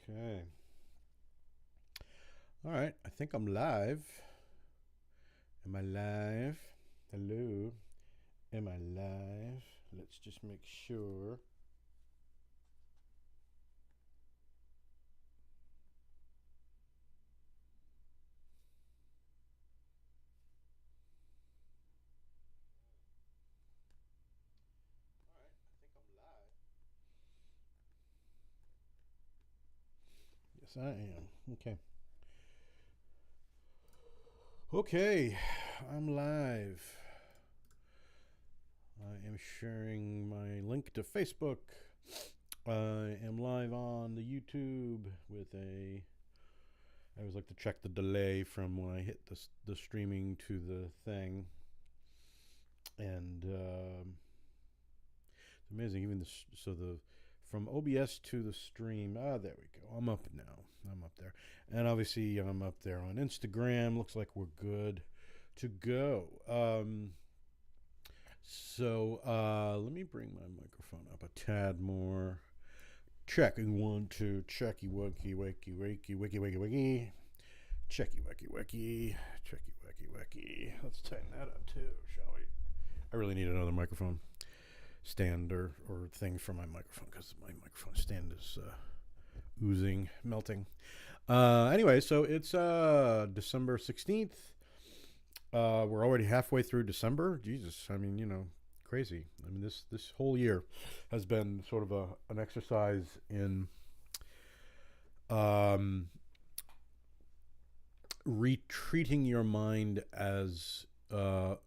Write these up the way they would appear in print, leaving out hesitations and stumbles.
Okay. All right. I think I'm live. Am I live? Hello. Am I live? Let's just make sure. All right. I think I'm live. Yes, I am. Okay. Okay. I'm live. I am sharing my link to Facebook. I am live on the YouTube with a. I always like to check the delay from when I hit the streaming to the thing, and it's amazing. Even this, so the from OBS to the stream. There we go. I'm up now. I'm up there, and obviously I'm up there on Instagram. Looks like we're good to go. Let me bring my microphone up a tad more. Checking one, two, checky, wakey, wakey, wakey, wakey, wakey, wakey. Checky, wakey, wakey, checky, wakey, wakey. Let's tighten that up too, shall we? I really need another microphone stand or thing for my microphone because my microphone stand is oozing, melting. Anyway, so it's December 16th. We're already halfway through December. Jesus, I mean, crazy. I mean, this whole year has been sort of an exercise in retreating your mind as or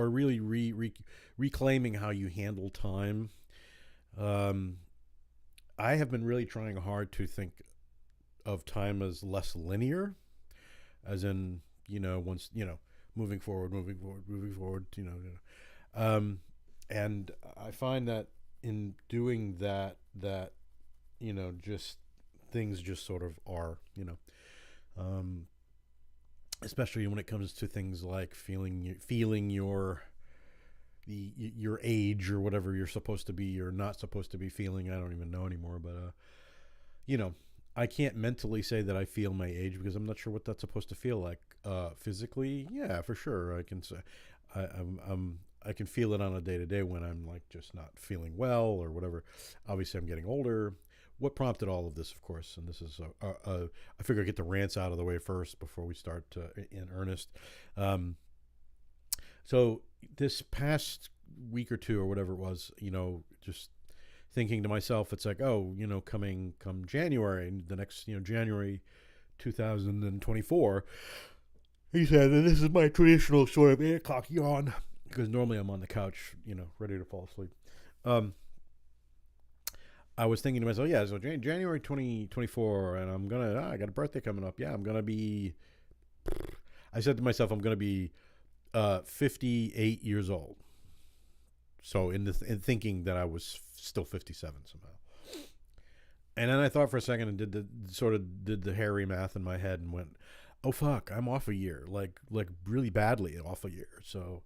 really reclaiming how you handle time. I have been really trying hard to think of time as less linear, as in once moving forward, and I find that in doing that, just things just sort of are, especially when it comes to things like feeling your age or whatever you're supposed to be or not supposed to be feeling. I don't even know anymore, but I can't mentally say that I feel my age because I'm not sure what that's supposed to feel like. Physically, yeah, for sure. I can say I can feel it on a day to day when I'm like just not feeling well or whatever. Obviously, I'm getting older. What prompted all of this, of course, and this is I figure I get the rants out of the way first before we start in earnest. So this past week or two or whatever it was, just thinking to myself, it's like, oh, come January, the next, January 2024, he said, and this is my traditional sort of 8 o'clock yawn, because normally I'm on the couch, ready to fall asleep. I was thinking to myself, yeah, so January 2024, and I got a birthday coming up. Yeah, I said to myself, I'm going to be 58 years old. So in thinking that I was still 57 somehow. And then I thought for a second and did the hairy math in my head and went, oh fuck, I'm off a year, like really badly off a year. So,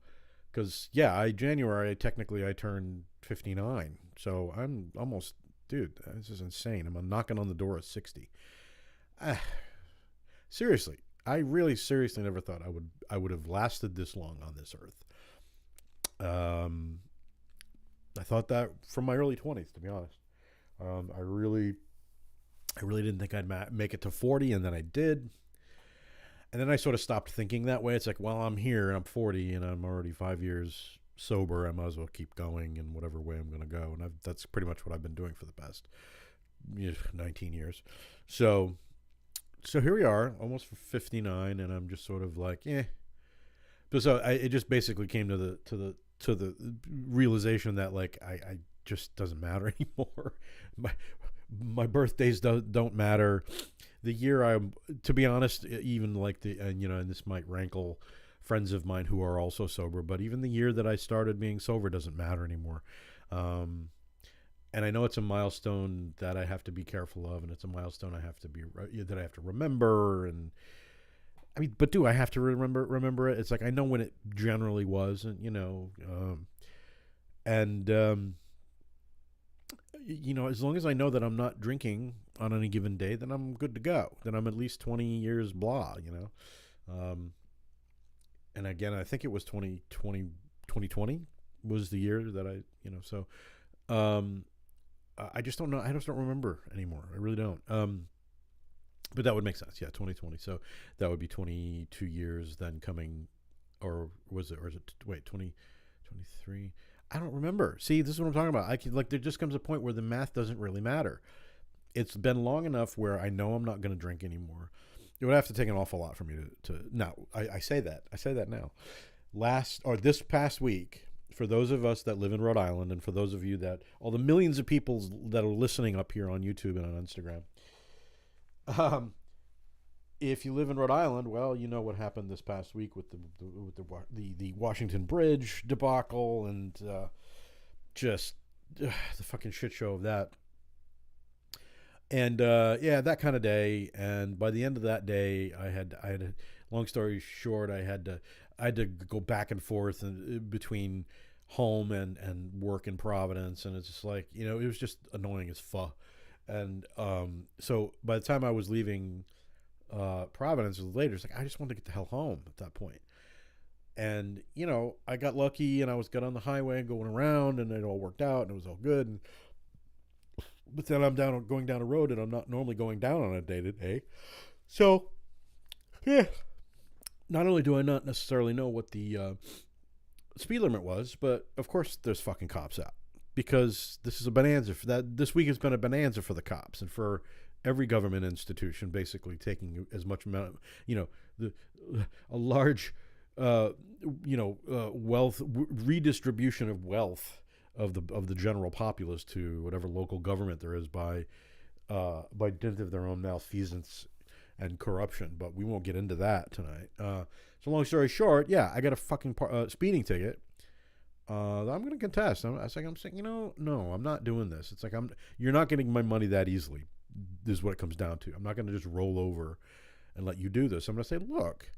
because January technically I turned 59, so I'm almost, dude, this is insane. I'm knocking on the door at 60. Seriously, I really seriously never thought I would have lasted this long on this earth. I thought that from my early 20s, to be honest. I really didn't think I'd make it to 40, and then I did. And then I sort of stopped thinking that way. It's like, well, I'm here and I'm 40 and I'm already 5 years sober. I might as well keep going in whatever way I'm going to go. And that's pretty much what I've been doing for the past 19 years. So here we are, almost 59, and I'm just sort of like, eh. But so it just basically came to the realization that like I just doesn't matter anymore. My birthdays don't matter. The year to be honest, even like and this might rankle friends of mine who are also sober, but even the year that I started being sober doesn't matter anymore. And I know it's a milestone that I have to be careful of, and it's a milestone I have to remember. And I mean, but do I have to remember it? It's like I know when it generally was, and as long as I know that I'm not drinking on any given day, then I'm good to go. Then I'm at least 20 years blah, you know. And again, I think it was 2020 was the year that I, you know, so I just don't know. I just don't remember anymore. I really don't. But that would make sense. Yeah, 2020. So that would be 22 years then coming, or is it 2023? I don't remember. See, this is what I'm talking about. There just comes a point where the math doesn't really matter. It's been long enough where I know I'm not going to drink anymore. It would have to take an awful lot for me to now. I say that. I say that now. This past week, for those of us that live in Rhode Island, and for those of you that, all the millions of people that are listening up here on YouTube and on Instagram, if you live in Rhode Island, well, you know what happened this past week with the Washington Bridge debacle and just the fucking shit show of that. And that kind of day. And by the end of that day, I had long story short, I had to go back and forth between home and work in Providence, and it's just like, you know, it was just annoying as fuck. And so by the time I was leaving Providence later, it's like I just wanted to get the hell home at that point. And you know, I got lucky, and I got on the highway and going around, and it all worked out, and it was all good. But then I'm going down a road that I'm not normally going down on a day-to-day. So, yeah. Not only do I not necessarily know what the speed limit was, but of course there's fucking cops out. Because this is a bonanza. This week has been a bonanza for the cops and for every government institution, basically taking as much amount of, you know, a large, wealth, redistribution of wealth of the general populace to whatever local government there is by dint of their own malfeasance and corruption. But we won't get into that tonight. So long story short, yeah, I got a fucking speeding ticket. I'm going to contest. I'm saying, you know, no, I'm not doing this. It's like, you're not getting my money that easily. This is what it comes down to. I'm not going to just roll over and let you do this. I'm going to say, look,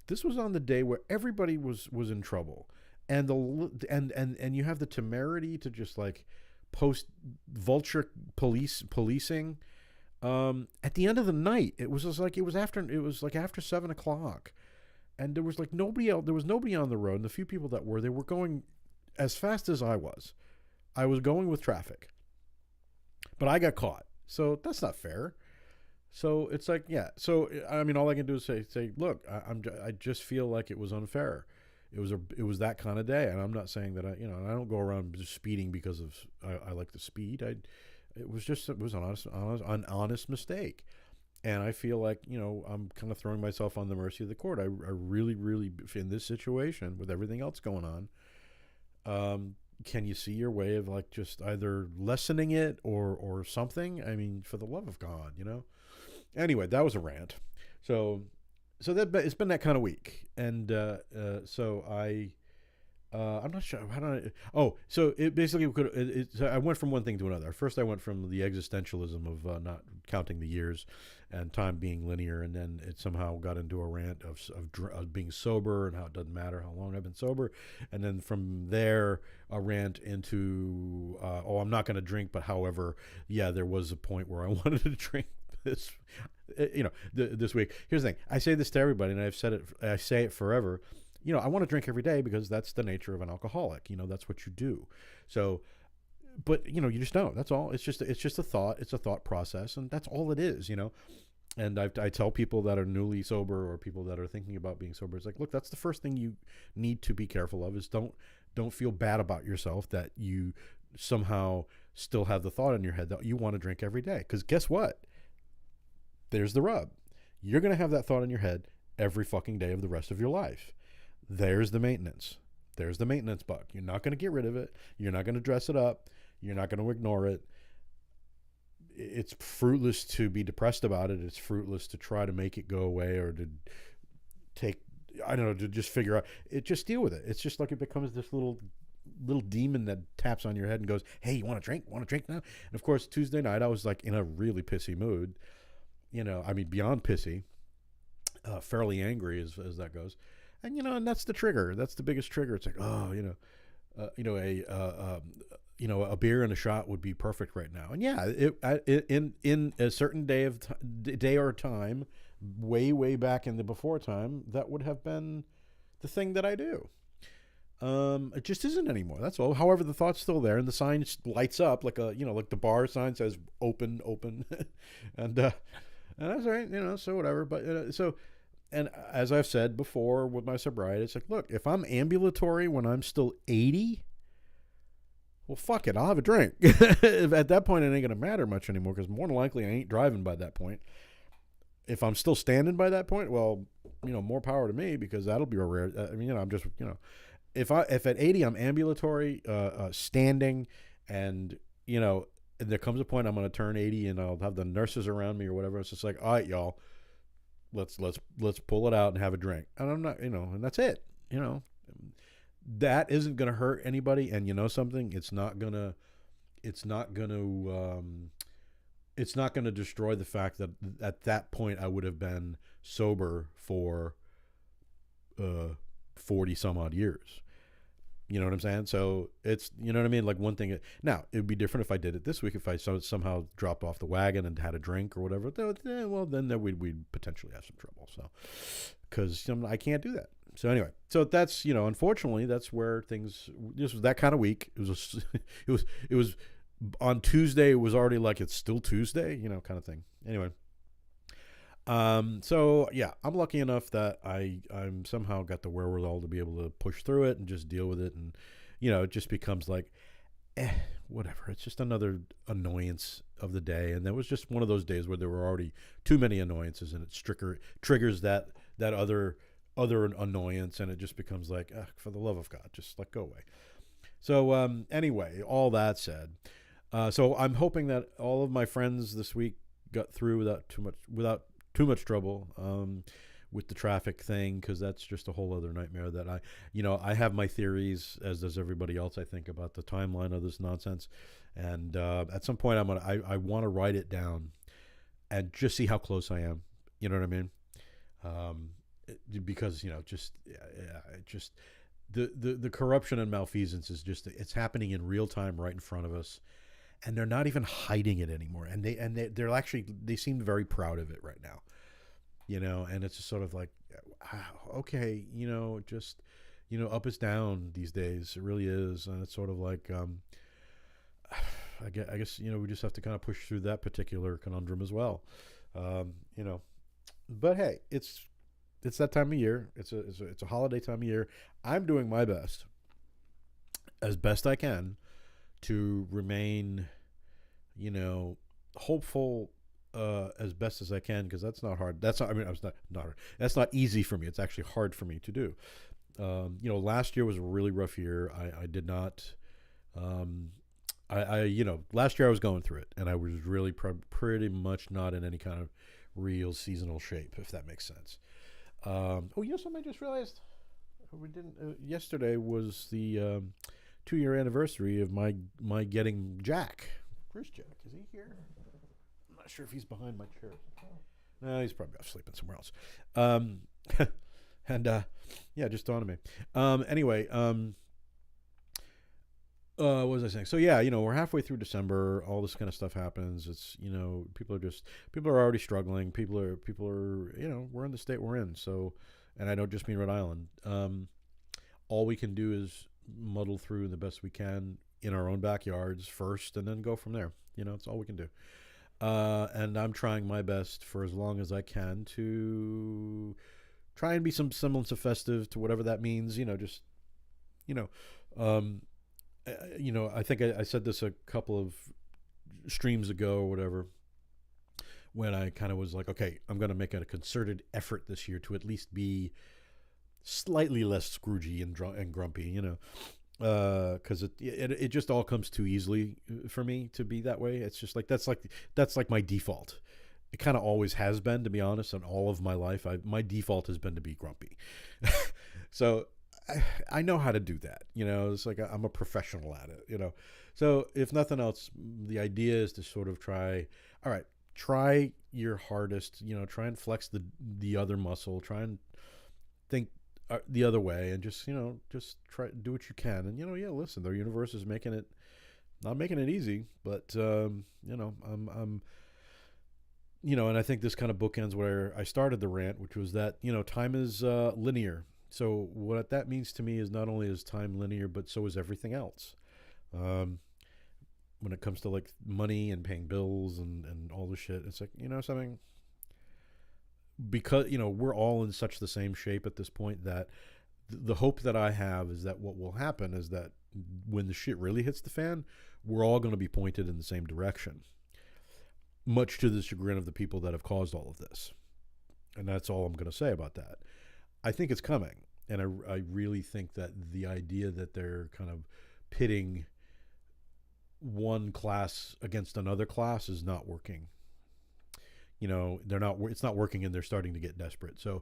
this was on the day where everybody was in trouble. And and you have the temerity to just like post vulture policing. At the end of the night, it was like after 7:00, and there was like nobody else. There was nobody on the road, and the few people that they were going as fast as I was. I was going with traffic, but I got caught. So that's not fair. So it's like, yeah. So I mean, all I can do is say, look, I just feel like it was unfair. It was that kind of day, and I'm not saying that I don't go around just speeding because of I like to speed. It was an honest mistake, and I feel like, you know, I'm kind of throwing myself on the mercy of the court. I really, really, in this situation with everything else going on, can you see your way of like just either lessening it or something? I mean, for the love of God, you know. Anyway, that was a rant. So that it's been that kind of week, and so I'm not sure how do so it basically so I went from one thing to another. First, I went from the existentialism of not counting the years and time being linear, and then it somehow got into a rant of being sober and how it doesn't matter how long I've been sober, and then from there a rant into I'm not going to drink, but however, yeah, there was a point where I wanted to drink this. This week. Here's the thing. I say this to everybody, and I say it forever. You know, I want to drink every day because that's the nature of an alcoholic. You know, that's what you do. So, but you know, you just don't. That's all. It's just a thought. It's a thought process, and that's all it is. You know, and I tell people that are newly sober or people that are thinking about being sober, it's like, look, that's the first thing you need to be careful of is don't feel bad about yourself that you somehow still have the thought in your head that you want to drink every day. Because guess what? There's the rub. You're going to have that thought in your head every fucking day of the rest of your life. There's the maintenance. There's the maintenance bug. You're not going to get rid of it. You're not going to dress it up. You're not going to ignore it. It's fruitless to be depressed about it. It's fruitless to try to make it go away or to to just figure out it. Just deal with it. It's just like it becomes this little demon that taps on your head and goes, hey, you want to drink? Want to drink now? And of course, Tuesday night, I was like in a really pissy mood. You know, I mean, beyond pissy, fairly angry as that goes. And, you know, and that's the trigger. That's the biggest trigger. It's like, a beer and a shot would be perfect right now. And yeah, in a certain day or time, way back in the before time, that would have been the thing that I do. It just isn't anymore. That's all. However, the thought's still there, and the sign lights up like like the bar sign says "open," and that's all right. So whatever. But and as I've said before with my sobriety, it's like, look, if I'm ambulatory when I'm still 80, well, fuck it, I'll have a drink. At that point, it ain't gonna matter much anymore because more than likely I ain't driving by that point. If I'm still standing by that point, well, more power to me because that'll be a rare. I'm just if at 80 I'm ambulatory, standing, and there comes a point I'm going to turn 80 and I'll have the nurses around me or whatever. It's just like, all right, y'all, let's pull it out and have a drink. And I'm not, and that's it. That isn't going to hurt anybody. And something, it's not going to destroy the fact that at that point I would have been sober for 40 some odd years. You know what I'm saying? So it's, you know what I mean? Like one thing, now it would be different if I did it this week, if I somehow dropped off the wagon and had a drink or whatever, well, then we'd potentially have some trouble. So, cause I can't do that. So anyway, so that's, unfortunately that's where this was that kind of week. It was on Tuesday. It was already like, it's still Tuesday, kind of thing. Anyway. So yeah, I'm lucky enough that I'm somehow got the wherewithal to be able to push through it and just deal with it. And, it just becomes like, whatever. It's just another annoyance of the day. And that was just one of those days where there were already too many annoyances, and it triggers that other annoyance. And it just becomes like, for the love of God, just let go away. So, anyway, all that said, so I'm hoping that all of my friends this week got through without too much trouble with the traffic thing, because that's just a whole other nightmare that I have my theories, as does everybody else, I think, about the timeline of this nonsense. And at some point I want to write it down and just see how close I am. You know what I mean? Because, just the corruption and malfeasance is just, it's happening in real time right in front of us. And they're not even hiding it anymore. And they're actually, they seem very proud of it right now, and it's just sort of like, wow, okay, just, up is down these days. It really is. And it's sort of like, I guess, we just have to kind of push through that particular conundrum as well. But hey, it's that time of year. It's a holiday time of year. I'm doing my best, as best I can, to remain, hopeful as best as I can, because that's not hard. That's not, it's not hard. That's not easy for me. It's actually hard for me to do. Last year was a really rough year. I did not, last year I was going through it, and I was really pretty much not in any kind of real seasonal shape, if that makes sense. Something I just realized we didn't. Yesterday was the 2-year anniversary of my getting Jack. Where's Jack? Is he here? I'm not sure if he's behind my chair. No, he's probably off sleeping somewhere else. Just dawned on me. Anyway, what was I saying? So yeah, we're halfway through December. All this kind of stuff happens. It's, people are already struggling. People are, we're in the state we're in. So, and I don't just mean Rhode Island. All we can do is muddle through the best we can in our own backyards first, and then go from there. It's all we can do. And I'm trying my best for as long as I can to try and be some semblance of festive, to whatever that means. I think I said this a couple of streams ago or whatever, when I kind of was like, okay, I'm going to make a concerted effort this year to at least be slightly less scroogey and grumpy, because it just all comes too easily for me to be that way. It's just like that's like my default. It kind of always has been, to be honest, in all of my life. My default has been to be grumpy. So I know how to do that. It's like I'm a professional at it. So if nothing else, the idea is to sort of try your hardest. Try and flex the other muscle. Try and think the other way, and just try do what you can. And listen, the universe is making it Not making it easy, but I'm and I think this kind of bookends where I started the rant, which was that time is linear. So what that means to me is not only is time linear, but so is everything else. Um, when it comes to like money and paying bills and all the shit, it's like something because we're all in such the same shape at this point that the hope that I have is that what will happen is that when the shit really hits the fan, we're all going to be pointed in the same direction, much to the chagrin of the people that have caused all of this. And that's all I'm going to say about that. I think it's coming. And I really think that the idea that they're kind of pitting one class against another class is not working. They're not. It's not working, and they're starting to get desperate. So,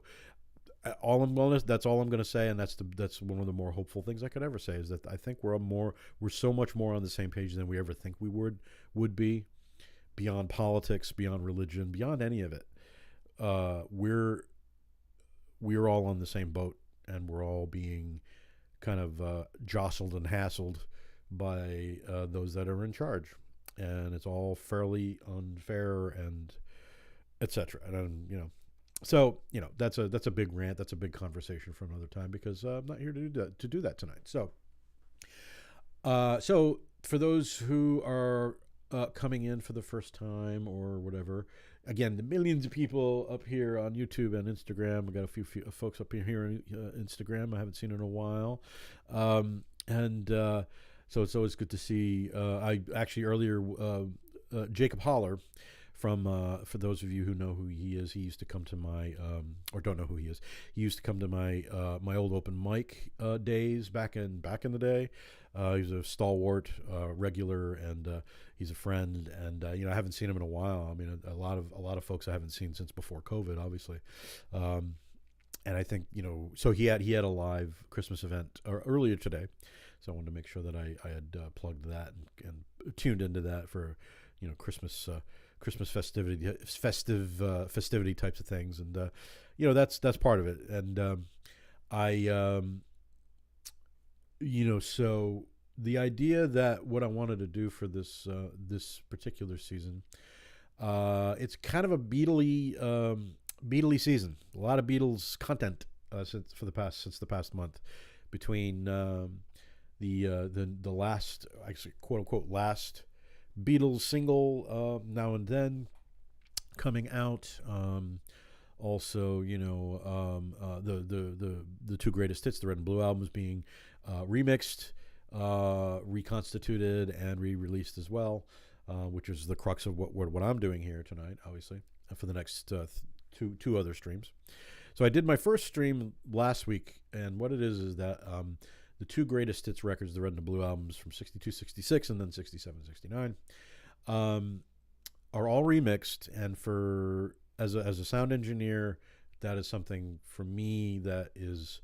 that's all I'm going to say, and that's one of the more hopeful things I could ever say is that I think we're so much more on the same page than we ever think we would be, beyond politics, beyond religion, beyond any of it. We're all on the same boat, and we're all being kind of jostled and hassled by those that are in charge, and it's all fairly unfair and etc. And so that's a big rant. That's a big conversation for another time because I'm not here to do that tonight. So for those who are coming in for the first time or whatever, again, the millions of people up here on YouTube and Instagram. We got a few folks up here on Instagram I haven't seen in a while, so it's always good to see. I actually earlier Jacob Holler. For those of you who know who he is, he used to come to my or don't know who he is. He used to come to my my old open mic days back in the day. He's a stalwart regular, and he's a friend. And I haven't seen him in a while. I mean, a lot of folks I haven't seen since before COVID, obviously. And I think so he had a live Christmas event earlier today, so I wanted to make sure that I had plugged that and tuned into that for Christmas festivity types of things, and that's part of it. And so the idea that what I wanted to do for this particular season, it's kind of a Beatley season. A lot of Beatles content since the past month, between the last, actually, quote unquote last Beatles single, Now and Then, coming out. Also, the two greatest hits, the Red and Blue albums, being remixed, reconstituted, and re-released as well, which is the crux of what I'm doing here tonight, obviously, for the next two other streams. So I did my first stream last week, and what it is that the two greatest hits records, the Red and the Blue albums from 62, 66, and then 67, 69, are all remixed. And as a sound engineer, that is something for me that is,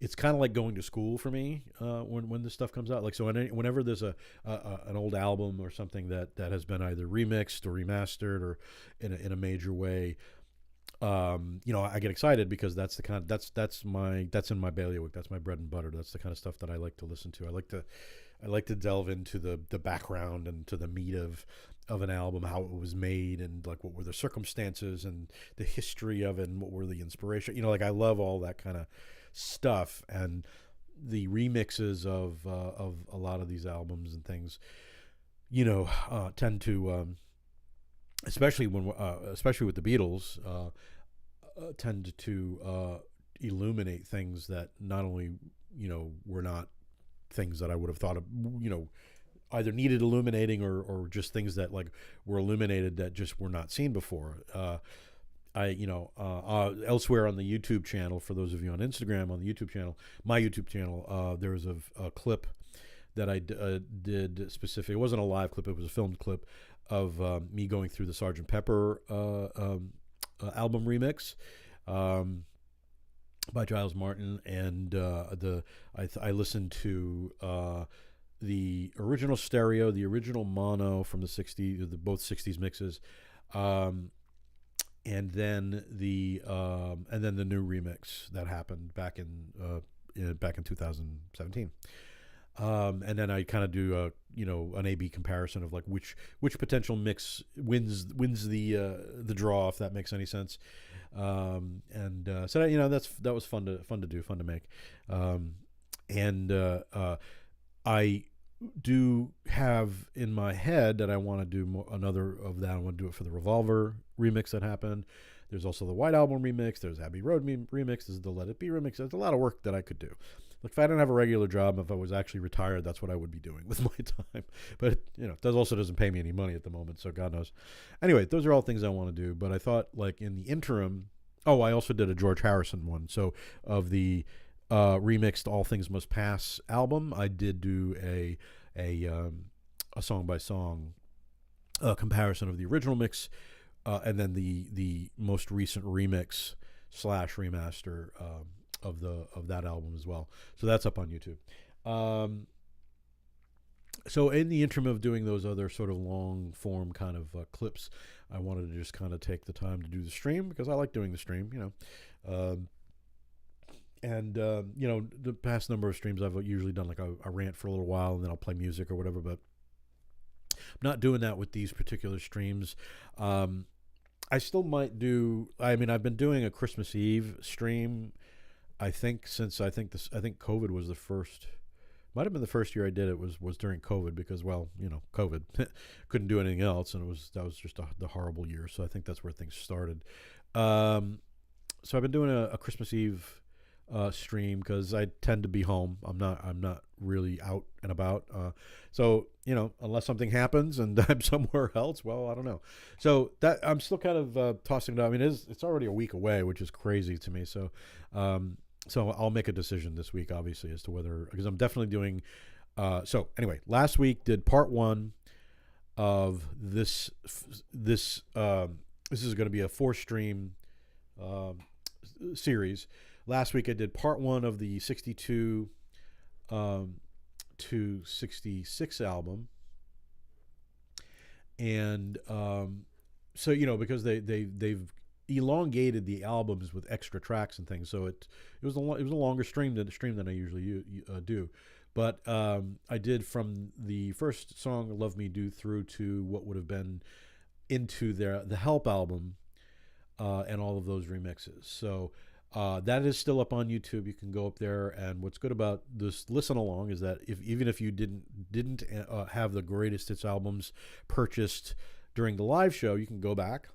it's kind of like going to school for me when this stuff comes out. Like, so whenever there's an old album or something that has been either remixed or remastered or in a major way, I get excited because that's the kind of, that's in my bailiwick. That's my bread and butter. That's the kind of stuff that I like to listen to. I like to delve into the background and to the meat of an album, how it was made, and like what were the circumstances and the history of it, and what were the inspiration. Like, I love all that kind of stuff, and the remixes of a lot of these albums and things, tend to, especially with the Beatles, tend to illuminate things that not only were not things that I would have thought of, either needed illuminating or just things that like were illuminated that just were not seen before. Elsewhere on the YouTube channel, for those of you on Instagram, on the YouTube channel, my YouTube channel, there was a clip that I did specific. It wasn't a live clip; it was a filmed clip of me going through the Sgt. Pepper album remix by Giles Martin, and I listened to the original stereo, the original mono from the '60s, both '60s mixes, and then the new remix that happened back in 2017. And then I kind of do a an A/B comparison of like which potential mix wins the draw, if that makes any sense. So that was fun to do, fun to make. And I do have in my head that I want to do another of that. I want to do it for the Revolver remix that happened. There's also the White Album remix. There's Abbey Road remix. There's the Let It Be remix. There's a lot of work that I could do. Like if I didn't have a regular job, if I was actually retired, that's what I would be doing with my time. But it also doesn't pay me any money at the moment, so God knows. Anyway, those are all things I want to do. But I thought, like in the interim, I also did a George Harrison one. So of the remixed All Things Must Pass album, I did do a song by song comparison of the original mix, and then the most recent remix / remaster of that album as well. So that's up on YouTube. So in the interim of doing those other sort of long form kind of clips, I wanted to just kind of take the time to do the stream because I like doing the stream, the past number of streams I've usually done like a rant for a little while and then I'll play music or whatever, but I'm not doing that with these particular streams. I still might I've been doing a Christmas Eve stream, I think COVID was the first, might have been the first year I did it was during COVID because, COVID, couldn't do anything else. And that was just the horrible year. So I think that's where things started. So I've been doing a Christmas Eve stream because I tend to be home. I'm not really out and about. So unless something happens and I'm somewhere else, well, I don't know. So that I'm still kind of tossing it out. I mean, it's already a week away, which is crazy to me. So I'll make a decision this week, obviously, as to whether, because I'm definitely doing. So anyway, last week did part one of this. This is going to be a 4-stream series. Last week I did part one of the 62 to 66 album, and so because they've elongated the albums with extra tracks and things, so it was a longer stream than I usually do. But I did from the first song "Love Me Do" through to what would have been into the Help album, and all of those remixes. So that is still up on YouTube. You can go up there, and what's good about this listen along is that even if you didn't have the greatest hits albums purchased during the live show, you can go back,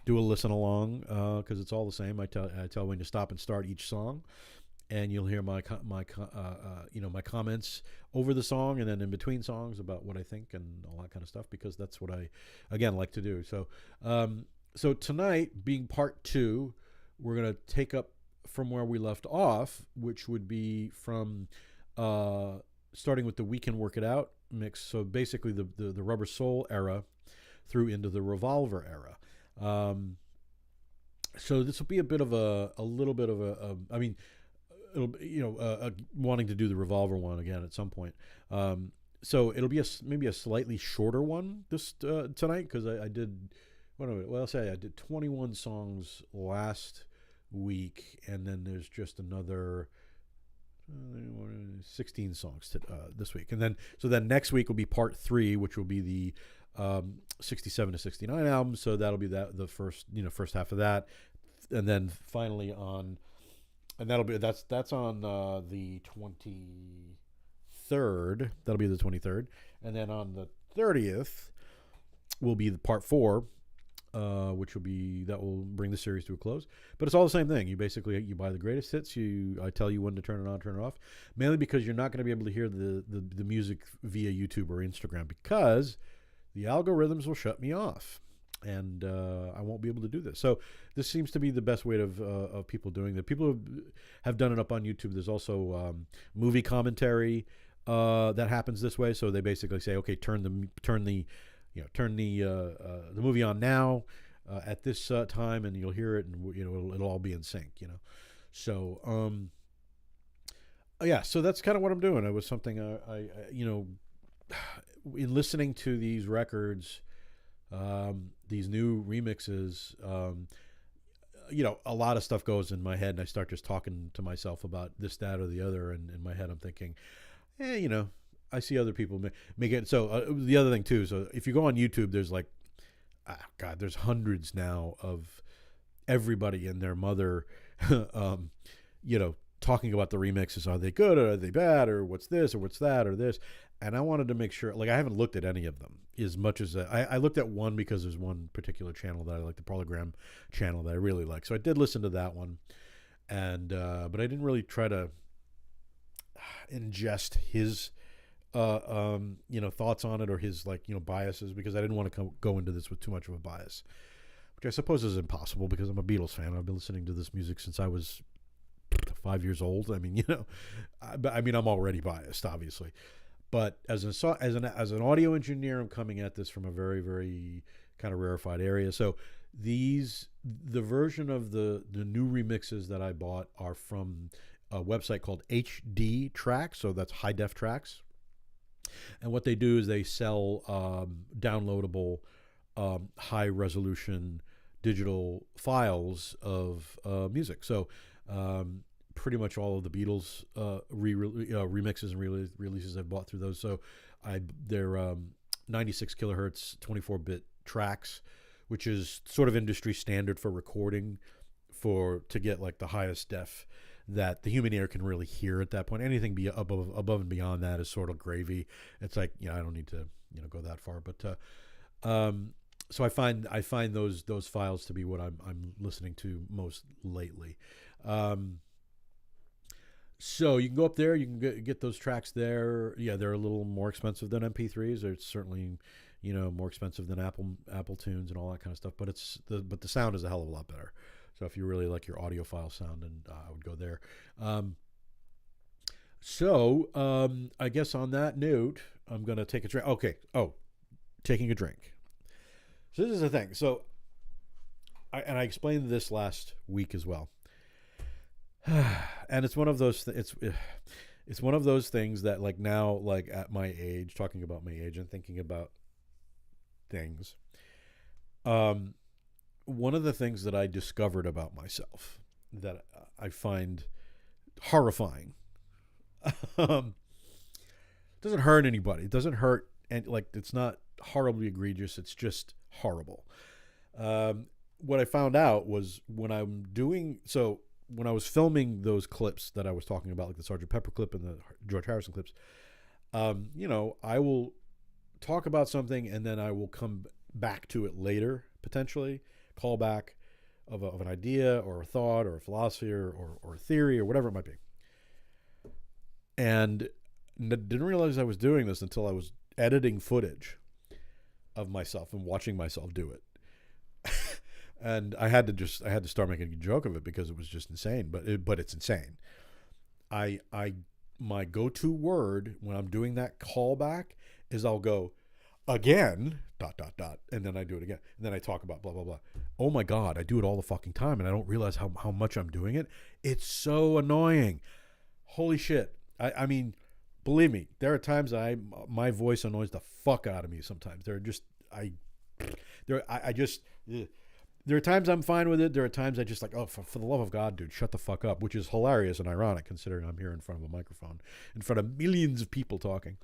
do a listen along, because it's all the same. I tell when to stop and start each song, and you'll hear my comments over the song and then in between songs about what I think and all that kind of stuff, because that's what I again like to do. So tonight, being part 2, we're going to take up from where we left off, which would be from starting with the We Can Work It Out mix. So basically the Rubber Soul era through into the Revolver era. So this will be a bit of a little bit of wanting to do the Revolver one again at some point. So it'll be maybe a slightly shorter one this tonight, because I did. I'll say I did 21 songs last week, and then there's just another 16 songs this week, and then next week will be part 3, which will be the 67 to 69 album. So that'll be the first half of that, and then finally that's on the 23rd. That'll be the 23rd, and then on the 30th will be the part 4. Which will bring the series to a close. But it's all the same thing. You buy the greatest hits. I tell you when to turn it on, turn it off. Mainly because you're not going to be able to hear the music via YouTube or Instagram, because the algorithms will shut me off, and I won't be able to do this. So this seems to be the best way of people doing that. People have done it up on YouTube. There's also movie commentary that happens this way. So they basically say, okay, turn the movie on now at this time, and you'll hear it, and it'll all be in sync. So so that's kind of what I'm doing. It was something I in listening to these records, these new remixes, a lot of stuff goes in my head, and I start just talking to myself about this, that, or the other, and in my head I'm thinking, you know, I see other people make it. So the other thing too. So if you go on YouTube, there's like, God, there's hundreds now of everybody and their mother, you know, talking about the remixes. Are they good or are they bad or what's this or what's that or this? And I wanted to make sure, like, I haven't looked at any of them as much as I looked at one because there's one particular channel that I like, the Parallelogram channel that I really like. So I did listen to that one, and but I didn't really try to ingest his you know, thoughts on it or his, like, you know, biases, because I didn't want to go into this with too much of a bias, which I suppose is impossible because I'm a Beatles fan. I've been listening to this music since I was 5 years old. I mean, you know, I mean, I'm already biased, obviously. But as an audio engineer, I'm coming at this from a very, very kind of rarefied area. So the version of the new remixes that I bought are from a website called HD Tracks. So that's High Def Tracks. And what they do is they sell downloadable high resolution digital files of music. So pretty much all of the Beatles remixes and releases I've bought through those. So they're 96 kilohertz 24-bit tracks, which is sort of industry standard for recording to get like the highest def that the human ear can really hear at that point. Anything above and beyond that is sort of gravy. It's like, you know, I don't need to, you know, go that far. But so I find those files to be what I'm listening to most lately. So you can go up there, you can get those tracks there. Yeah, they're a little more expensive than MP3s. They're certainly, you know, more expensive than Apple Tunes and all that kind of stuff. But but the sound is a hell of a lot better. So if you really like your audiophile sound, and I would go there. I guess on that note, I'm gonna take a drink. Okay. Oh, taking a drink. So this is the thing. So I explained this last week as well. And it's one of those it's one of those things that, like, now, like, at my age, talking about my age and thinking about things, one of the things that I discovered about myself that I find horrifying, doesn't hurt anybody. It doesn't hurt, and, like, it's not horribly egregious. It's just horrible. What I found out was when I was filming those clips that I was talking about, like the Sgt. Pepper clip and the George Harrison clips, you know, I will talk about something and then I will come back to it later, potentially, call back of an idea or a thought or a philosophy or a theory or whatever it might be. And didn't realize I was doing this until I was editing footage of myself and watching myself do it. And I had to start making a joke of it because it was just insane. But it's insane. My go-to word when I'm doing that callback is I'll go, again, ... and then I do it again, and then I talk about blah blah blah. Oh my God, I do it all the fucking time, and I don't realize how much I'm doing it. It's so annoying. Holy shit. I mean, believe me, there are times my voice annoys the fuck out of me. Sometimes there are times I'm fine with it. There are times I just like, oh, for the love of God, dude, shut the fuck up, which is hilarious and ironic considering I'm here in front of a microphone, in front of millions of people talking,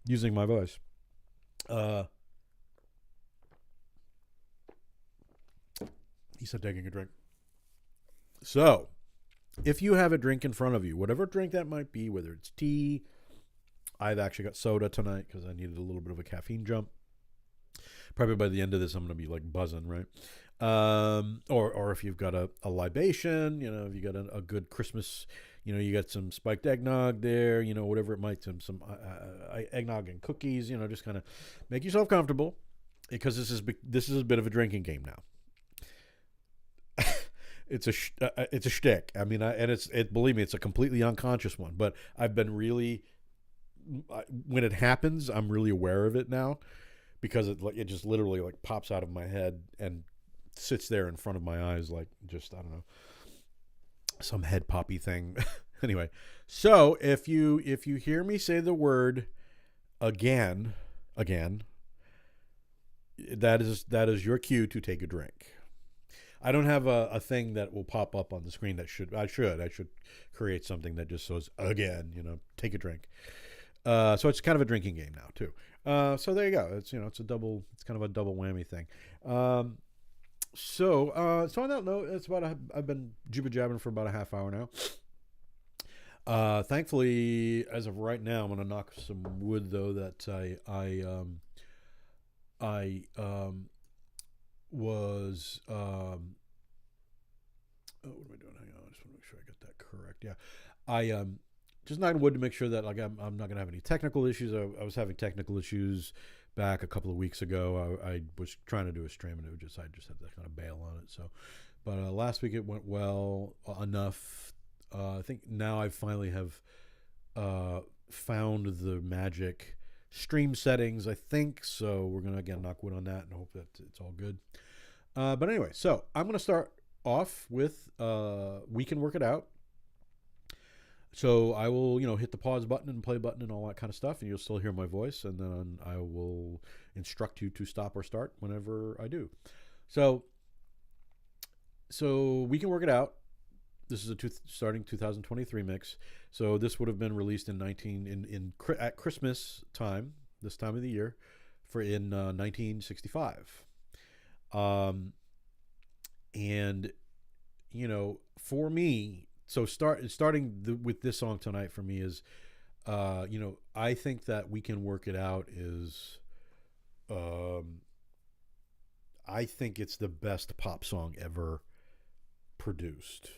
using my voice. He said taking a drink. So, if you have a drink in front of you, whatever drink that might be, whether it's tea, I've actually got soda tonight because I needed a little bit of a caffeine jump. Probably by the end of this, I'm going to be like buzzing, right? Or if you've got a libation, you know, if you got a good Christmas, you know, you got some spiked eggnog there, you know, whatever it might, some eggnog and cookies, you know, just kind of make yourself comfortable, because this is a bit of a drinking game now. It's a shtick. I mean, believe me, it's a completely unconscious one, but I've been really, when it happens, I'm really aware of it now, because it just literally like pops out of my head and sits there in front of my eyes, like, just, I don't know, some head poppy thing. Anyway, so if you hear me say the word again, that is your cue to take a drink. I don't have a thing that will pop up on the screen. I should create something that just says again, you know, take a drink. So it's kind of a drinking game now too. So there you go. It's it's kind of a double whammy thing. So on that note, I've been jibber jabbing for about a half hour now. Thankfully, as of right now, I'm gonna knock some wood though that I was oh, what am I doing? Hang on, I just want to make sure I get that correct. Yeah, I just knocking wood to make sure that like I'm not gonna have any technical issues. I was having technical issues back a couple of weeks ago. I was trying to do a stream and I just had to kind of bail on it. So, but last week it went well enough. I think now I finally have found the magic stream settings, I think. So we're going to, again, knock wood on that and hope that it's all good. But anyway, so I'm going to start off with We Can Work It Out. So I will, hit the pause button and play button and all that kind of stuff, and you'll still hear my voice, and then I will instruct you to stop or start whenever I do. So We Can Work It Out. This is starting 2023 mix. So this would have been released at Christmas time, this time of the year, in 1965. And for me, so starting with this song tonight for me is, I think that We Can Work It Out is, I think it's the best pop song ever produced.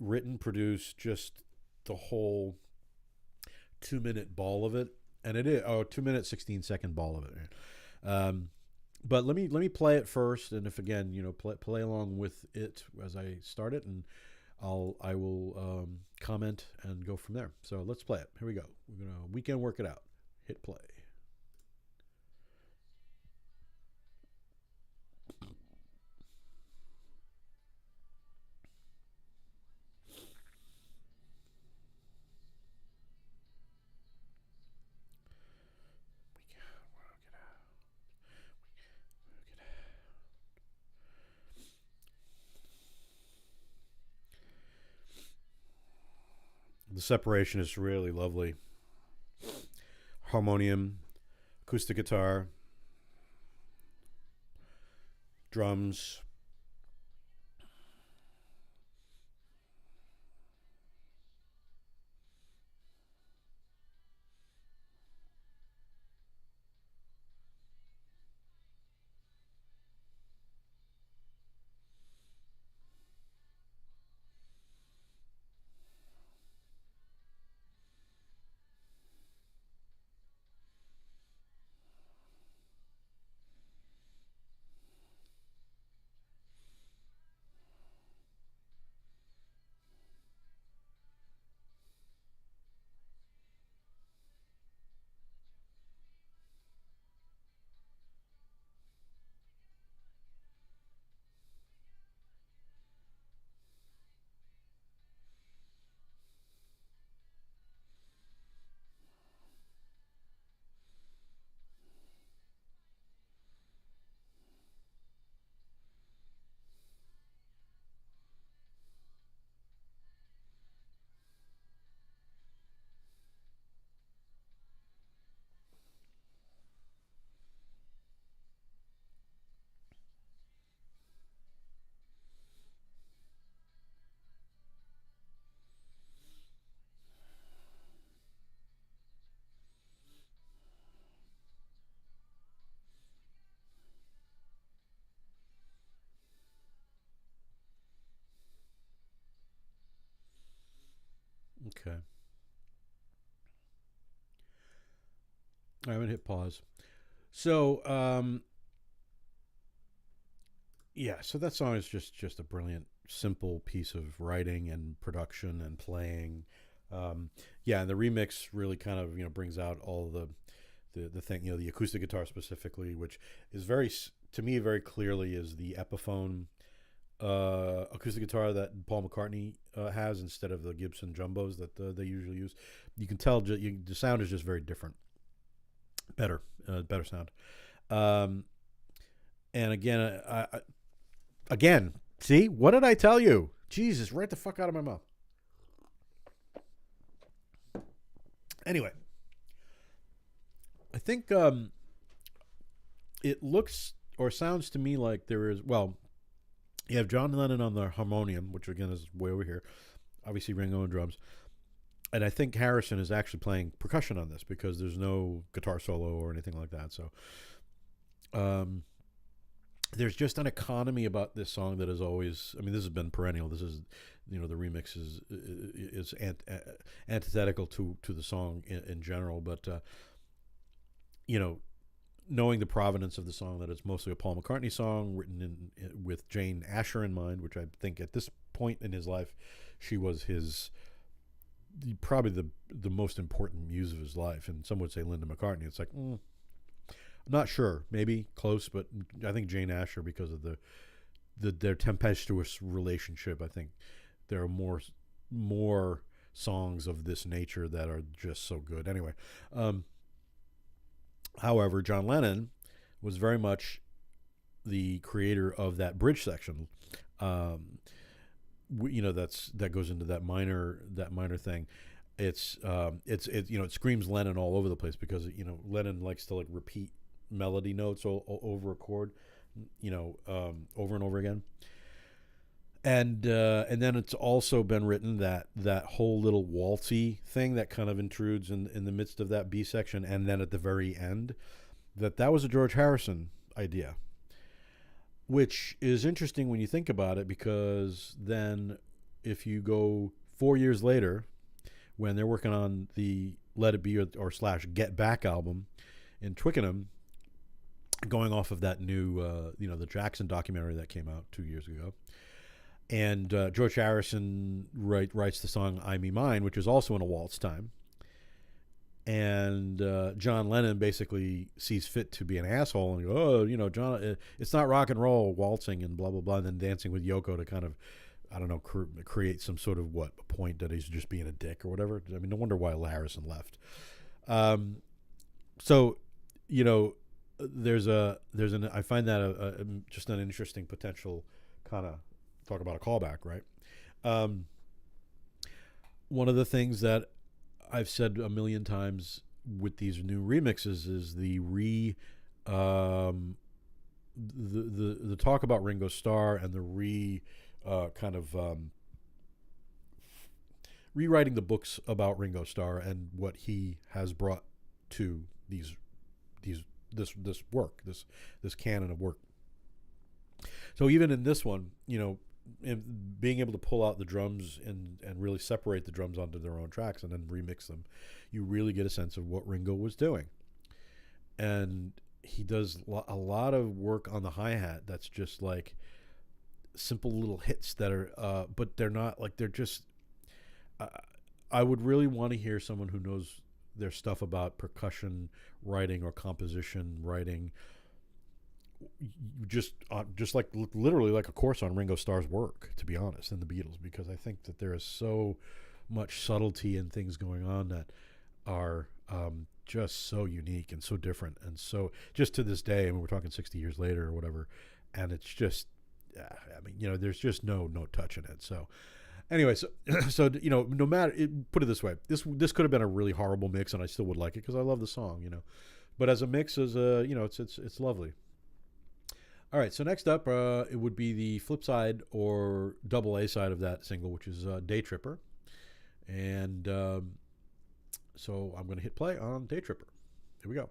Written, produced, just the whole 2-minute ball of it, and it is 2-minute 16-second ball of it. But let me play it first, and if again play along with it as I start it, and I will comment and go from there. So let's play it. Here we go. We Can Work It Out. Hit play. The separation is really lovely. Harmonium, acoustic guitar, drums. Okay. I'm going to hit pause. So, so that song is just a brilliant, simple piece of writing and production and playing. And the remix really kind of, brings out all the thing, the acoustic guitar specifically, which is to me, very clearly is the Epiphone acoustic guitar that Paul McCartney has instead of the Gibson jumbos that they usually use. You can tell the sound is just very different, better sound. And again, see, what did I tell you? Jesus, right the fuck out of my mouth. Anyway, I think it looks or sounds to me like there is, well, you have John Lennon on the harmonium, which again is way over here. Obviously Ringo on drums. And I think Harrison is actually playing percussion on this because there's no guitar solo or anything like that. So there's just an economy about this song that is always, I mean, this has been perennial. This is, you know, the remix is antithetical to the song in general. But, you know, knowing the provenance of the song, that it's mostly a Paul McCartney song written with Jane Asher in mind, which I think at this point in his life, she was probably the most important muse of his life. And some would say Linda McCartney. It's like, I'm not sure, maybe close, but I think Jane Asher, because of their tempestuous relationship. I think there are more songs of this nature that are just so good. Anyway, however, John Lennon was very much the creator of that bridge section. You know, that goes into that minor thing. It you know, it screams Lennon all over the place because, you know, Lennon likes to like repeat melody notes over a chord, you know, over and over again. And then it's also been written that whole little waltzy thing that kind of intrudes in the midst of that B section, and then at the very end, that was a George Harrison idea, which is interesting when you think about it, because then if you go 4 years later, when they're working on the Let It Be or / Get Back album in Twickenham, going off of that new, you know, the Jackson documentary that came out 2 years ago. And George Harrison writes the song I Me Mine, which is also in a waltz time. And John Lennon basically sees fit to be an asshole and go, oh, you know, John, it's not rock and roll, waltzing and blah, blah, blah. And then dancing with Yoko to kind of, I don't know, create some sort of a point that he's just being a dick or whatever. I mean, no wonder why Harrison left. So, you know, I find that just an interesting potential kind of, talk about a callback, right? One of the things that I've said a million times with these new remixes is the talk about Ringo Starr and the rewriting the books about Ringo Starr and what he has brought to this work, this canon of work. So even in this one, you know, being able to pull out the drums and really separate the drums onto their own tracks and then remix them, you really get a sense of what Ringo was doing. And he does a lot of work on the hi-hat that's just like simple little hits that are, but they're not like, they're just, I would really want to hear someone who knows their stuff about percussion writing or composition writing, just like literally like a course on Ringo Starr's work, to be honest, in the Beatles, because I think that there is so much subtlety in things going on that are just so unique and so different, and so just to this day, I mean, we're talking 60 years later or whatever, and it's just, I mean, you know, there's just no touching it. So anyway, so you know, no matter, put it this way, this could have been a really horrible mix, and I still would like it because I love the song, you know, but as a mix, you know, it's lovely. All right, so next up, it would be the flip side or double A side of that single, which is Day Tripper. And so I'm going to hit play on Day Tripper. Here we go.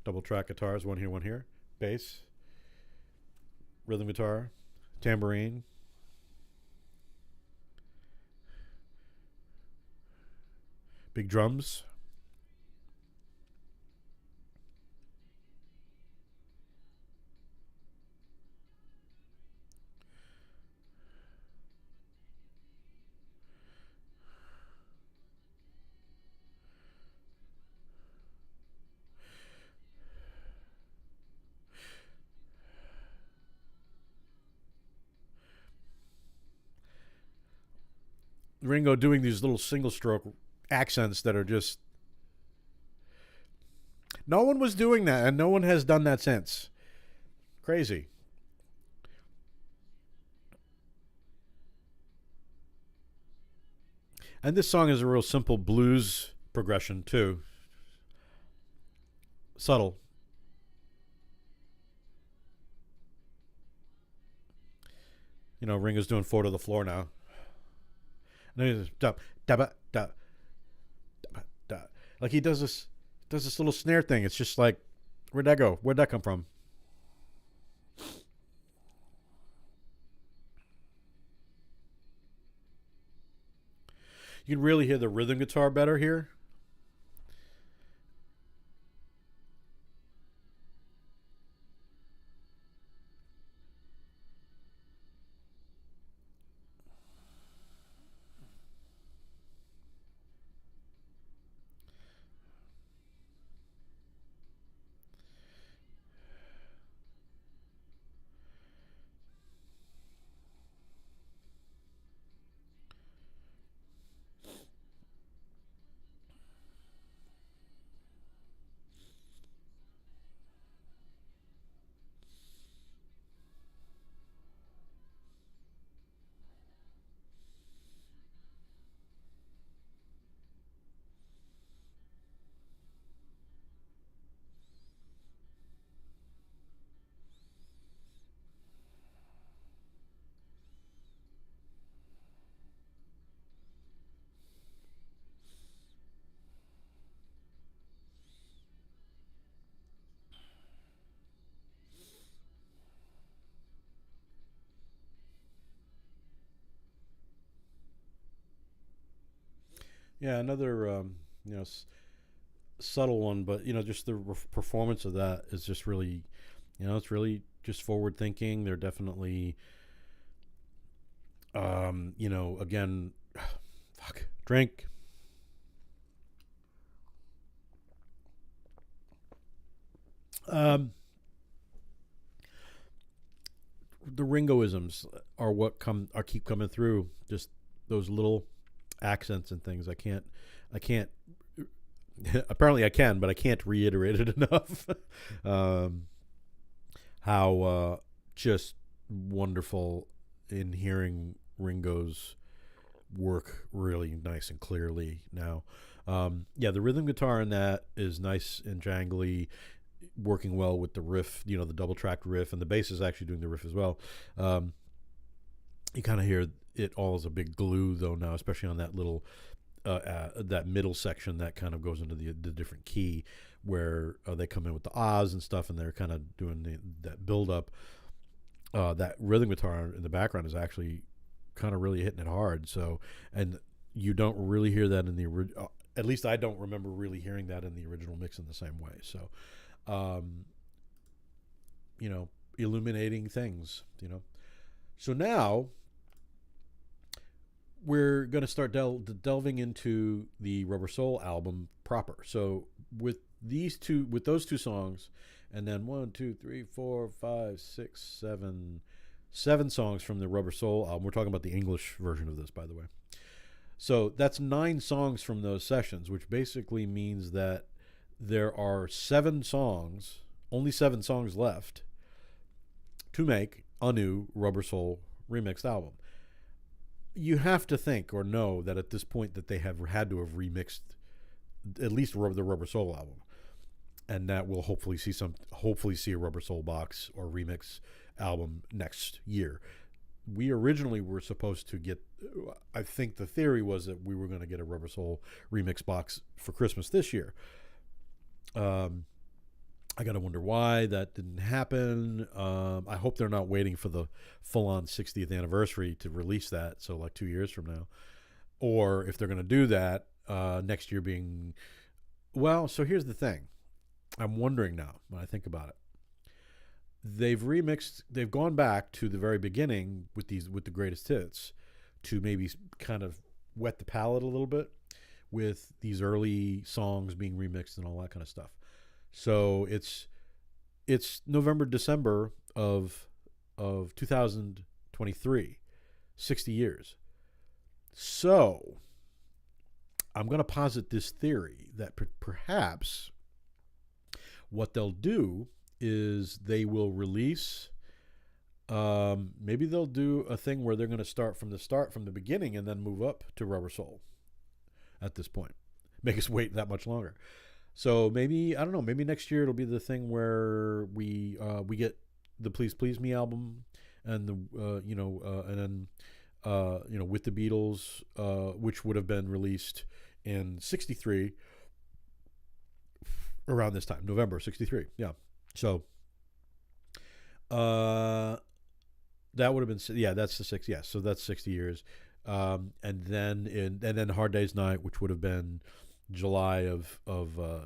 Double track guitars, one here, bass, rhythm guitar, tambourine, big drums. Ringo doing these little single stroke accents that are just, no one was doing that, and no one has done that since. Crazy. And this song is a real simple blues progression too. Subtle. You know, Ringo's doing four to the floor now. And then he's da, da, da, da, da. Like he does this little snare thing. It's just like, where'd that go? Where'd that come from? You can really hear the rhythm guitar better here. Yeah, another you know subtle one, but you know just the performance of that is just really, you know, it's really just forward thinking. They're definitely, you know, again, fuck, drink. Um, the Ringoisms are what come are keep coming through. Just those little accents and things. I can't. Apparently, I can, but I can't reiterate it enough. um, how just wonderful in hearing Ringo's work really nice and clearly now. Yeah, the rhythm guitar in that is nice and jangly, working well with the riff, you know, the double tracked riff, and the bass is actually doing the riff as well. Um, you kind of hear it all as a big glue though now, especially on that little that middle section that kind of goes into the different key where they come in with the ahs and stuff, and they're kind of doing that build up. That rhythm guitar in the background is actually kind of really hitting it hard. So, and you don't really hear that in the original. At least I don't remember really hearing that in the original mix in the same way. So, um, you know, illuminating things. You know, so now we're going to start delving into the Rubber Soul album proper. So with those two songs, and then 7 songs from the Rubber Soul album. We're talking about the English version of this, by the way. So that's 9 songs from those sessions, which basically means that there are 7 songs, only 7 songs left to make a new Rubber Soul remixed album. You have to think or know that at this point that they have had to have remixed at least the Rubber Soul album, and that we'll hopefully see a Rubber Soul box or remix album next year. We originally were supposed to get, I think the theory was that we were going to get a Rubber Soul remix box for Christmas this year. I gotta wonder why that didn't happen. I hope they're not waiting for the full-on 60th anniversary to release that, so like 2 years from now. Or if they're going to do that, next year being... Well, so here's the thing. I'm wondering now, when I think about it. They've gone back to the very beginning with the greatest hits to maybe kind of wet the palate a little bit with these early songs being remixed and all that kind of stuff. So it's November, December of 2023, 60 years. So I'm going to posit this theory that perhaps what they'll do is they will release, maybe they'll do a thing where they're going to start from the beginning and then move up to Rubber Soul. at this point. Make us wait that much longer. So maybe, I don't know, maybe next year it'll be the thing where we get the Please Please Me album and and then with the Beatles, which would have been released in '63 around this time, November '63. Yeah. So that would have been, that's the six. Yeah. So that's 60 years. And then Hard Day's Night, which would have been July of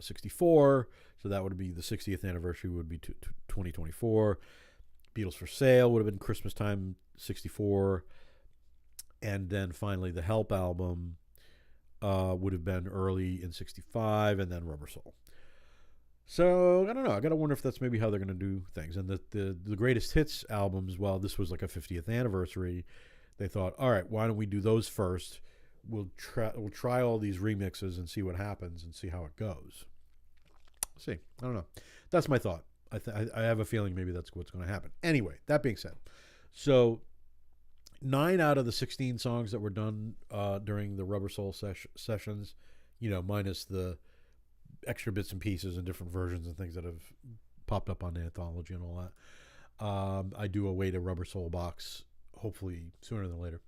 '64. So that would be the 60th anniversary would be 2024. Beatles for Sale would have been Christmas time '64. And then finally the Help album would have been early in '65, and then Rubber Soul. So I don't know. I got to wonder if that's maybe how they're going to do things. And the greatest hits albums, well, this was like a 50th anniversary. They thought, all right, why don't we do those first? We'll try all these remixes and see what happens and see how it goes. See, I don't know. That's my thought. I have a feeling maybe that's what's going to happen. Anyway, that being said, so 9 out of the 16 songs that were done during the Rubber Soul sessions, minus the extra bits and pieces and different versions and things that have popped up on the anthology and all that. I do await a Rubber Soul box, hopefully sooner than later.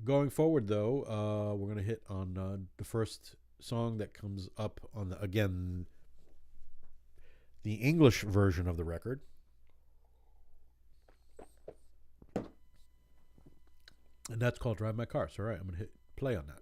Going forward, though, we're going to hit on the first song that comes up on the English version of the record. And that's called Drive My Car. So, all right, I'm going to hit play on that.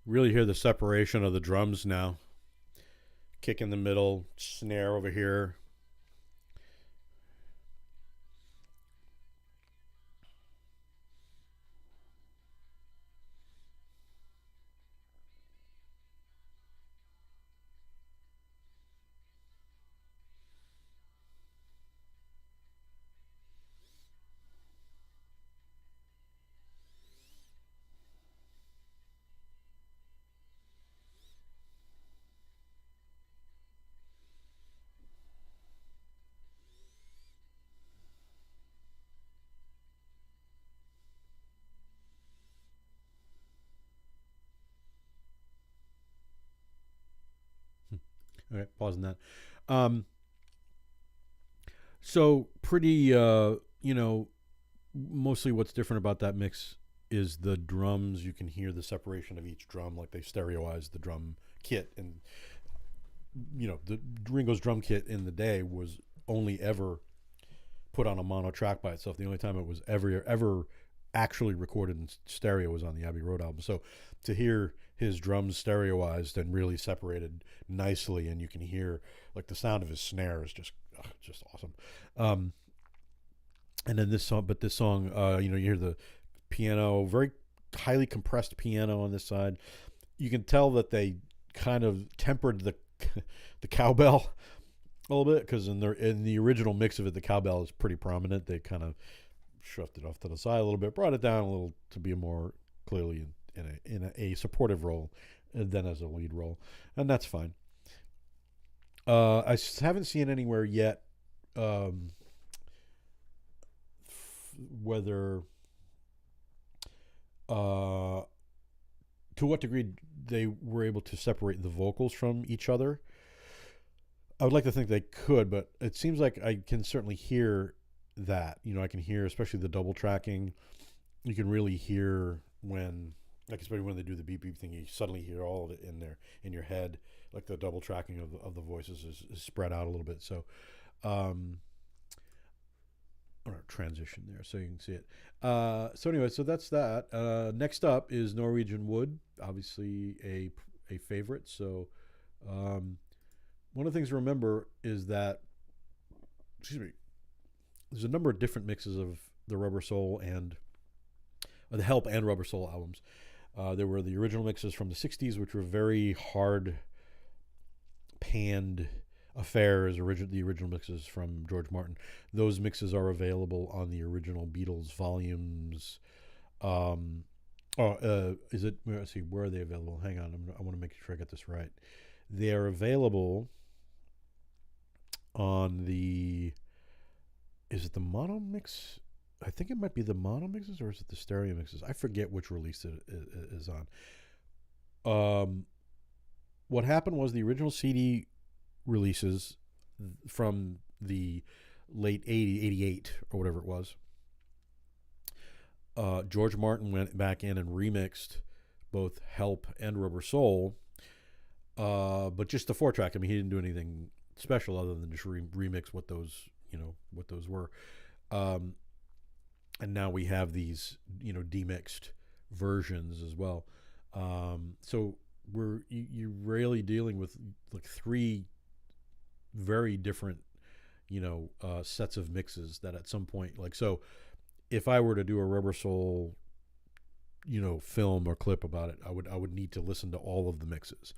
Really hear the separation of the drums now. Kick in the middle, snare over here. All right, pausing that. So pretty, mostly what's different about that mix is the drums. You can hear the separation of each drum, like they stereoized the drum kit. And, the Ringo's drum kit in the day was only ever put on a mono track by itself. The only time it was ever actually recorded in stereo was on the Abbey Road album. So to hear his drums stereoized and really separated nicely, and you can hear like the sound of his snare is just awesome. And then this song, you hear the piano, very highly compressed piano on this side. You can tell that they kind of tempered the cowbell a little bit because in the original mix of it, the cowbell is pretty prominent. They kind of shoved it off to the side a little bit, brought it down a little to be more clearly in a supportive role than as a lead role, and that's fine. Haven't seen anywhere yet um, whether uh, to what degree they were able to separate the vocals from each other. I would like to think they could, but it seems like I can certainly hear that. I can hear, especially the double tracking. You can really hear when, like, especially when they do the beep beep thing, you suddenly hear all of it in there in your head, like the double tracking of the voices is spread out a little bit. So, um, or transition there, so you can see it. So anyway, so that's that. Next up is Norwegian Wood, obviously a favorite. So, one of the things to remember is that, excuse me, there's a number of different mixes of the Rubber Soul and the Help and Rubber Soul albums. There were the original mixes from the 60s, which were very hard panned affairs, the original mixes from George Martin. Those mixes are available on the original Beatles volumes. Is it, let's see, where are they available? Hang on, I want to make sure I get this right. They are available on is it the mono mix? I think it might be the mono mixes, or is it the stereo mixes? I forget which release it is on. What happened was the original CD releases from the late 88 or whatever it was. George Martin went back in and remixed both Help and Rubber Soul, but just the 4-track. I mean, he didn't do anything special other than just remix what those were. And now we have these demixed versions as well. So you're really dealing with like 3 very different sets of mixes that at some point, like, so if I were to do a Rubber Soul film or clip about it, I would need to listen to all of the mixes,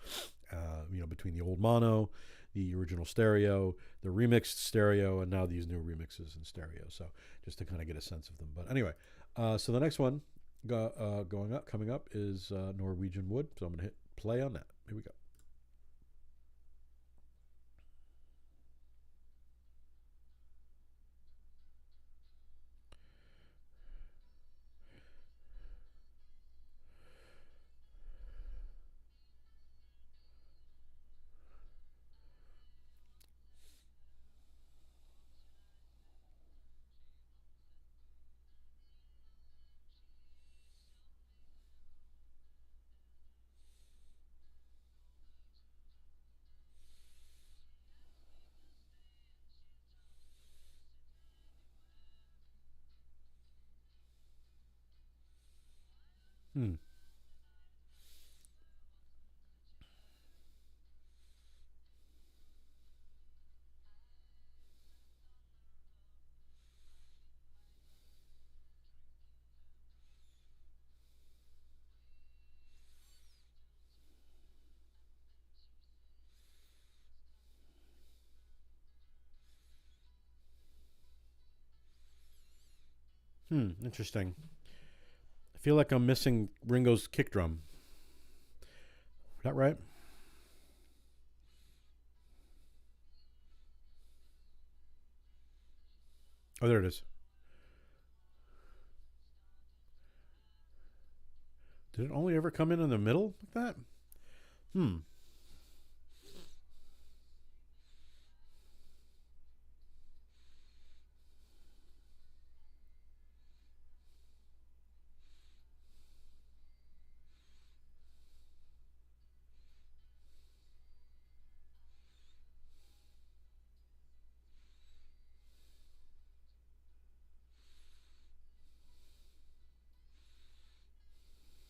between the old mono, the original stereo, the remixed stereo, and now these new remixes in stereo. So just to kind of get a sense of them. But anyway, so the next one coming up is Norwegian Wood. So I'm going to hit play on that. Here we go. Hmm. Interesting. I feel like I'm missing Ringo's kick drum. Is that right? Oh, there it is. Did it only ever come in the middle like that? Hmm.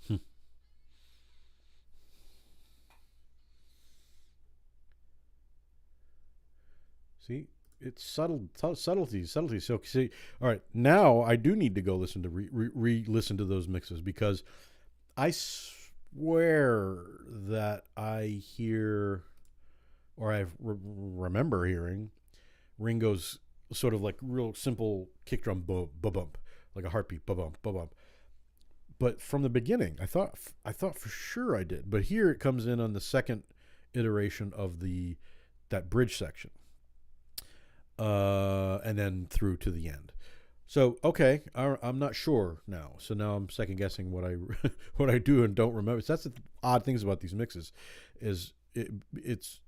Hmm. See, it's subtleties. So see, all right, now I do need to go listen to re-listen to those mixes, because I swear that I hear or I remember hearing Ringo's sort of like real simple kick drum bump, like a heartbeat bump bump. But from the beginning, I thought for sure I did. But here it comes in on the second iteration of that bridge section, and then through to the end. So okay, I'm not sure now. So now I'm second guessing what I what I do and don't remember. So that's the odd things about these mixes, is it's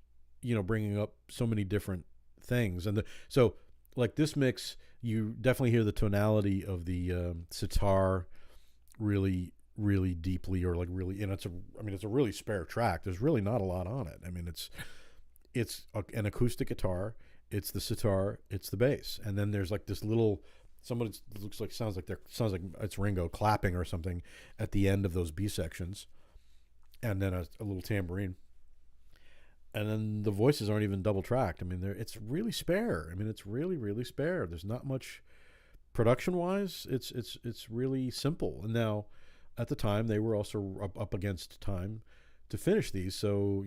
bringing up so many different things. So like this mix, you definitely hear the tonality of the sitar really really deeply, or like really, and it's a really spare track. There's really not a lot on it. I mean, an acoustic guitar, it's the sitar, it's the bass, and then there's like this little, somebody looks like, sounds like it's Ringo clapping or something at the end of those B sections, and then a little tambourine, and then the voices aren't even double tracked. I mean, it's really spare. I mean, it's really really spare. There's not much production wise. It's really simple. And now, at the time, they were also up against time to finish these, so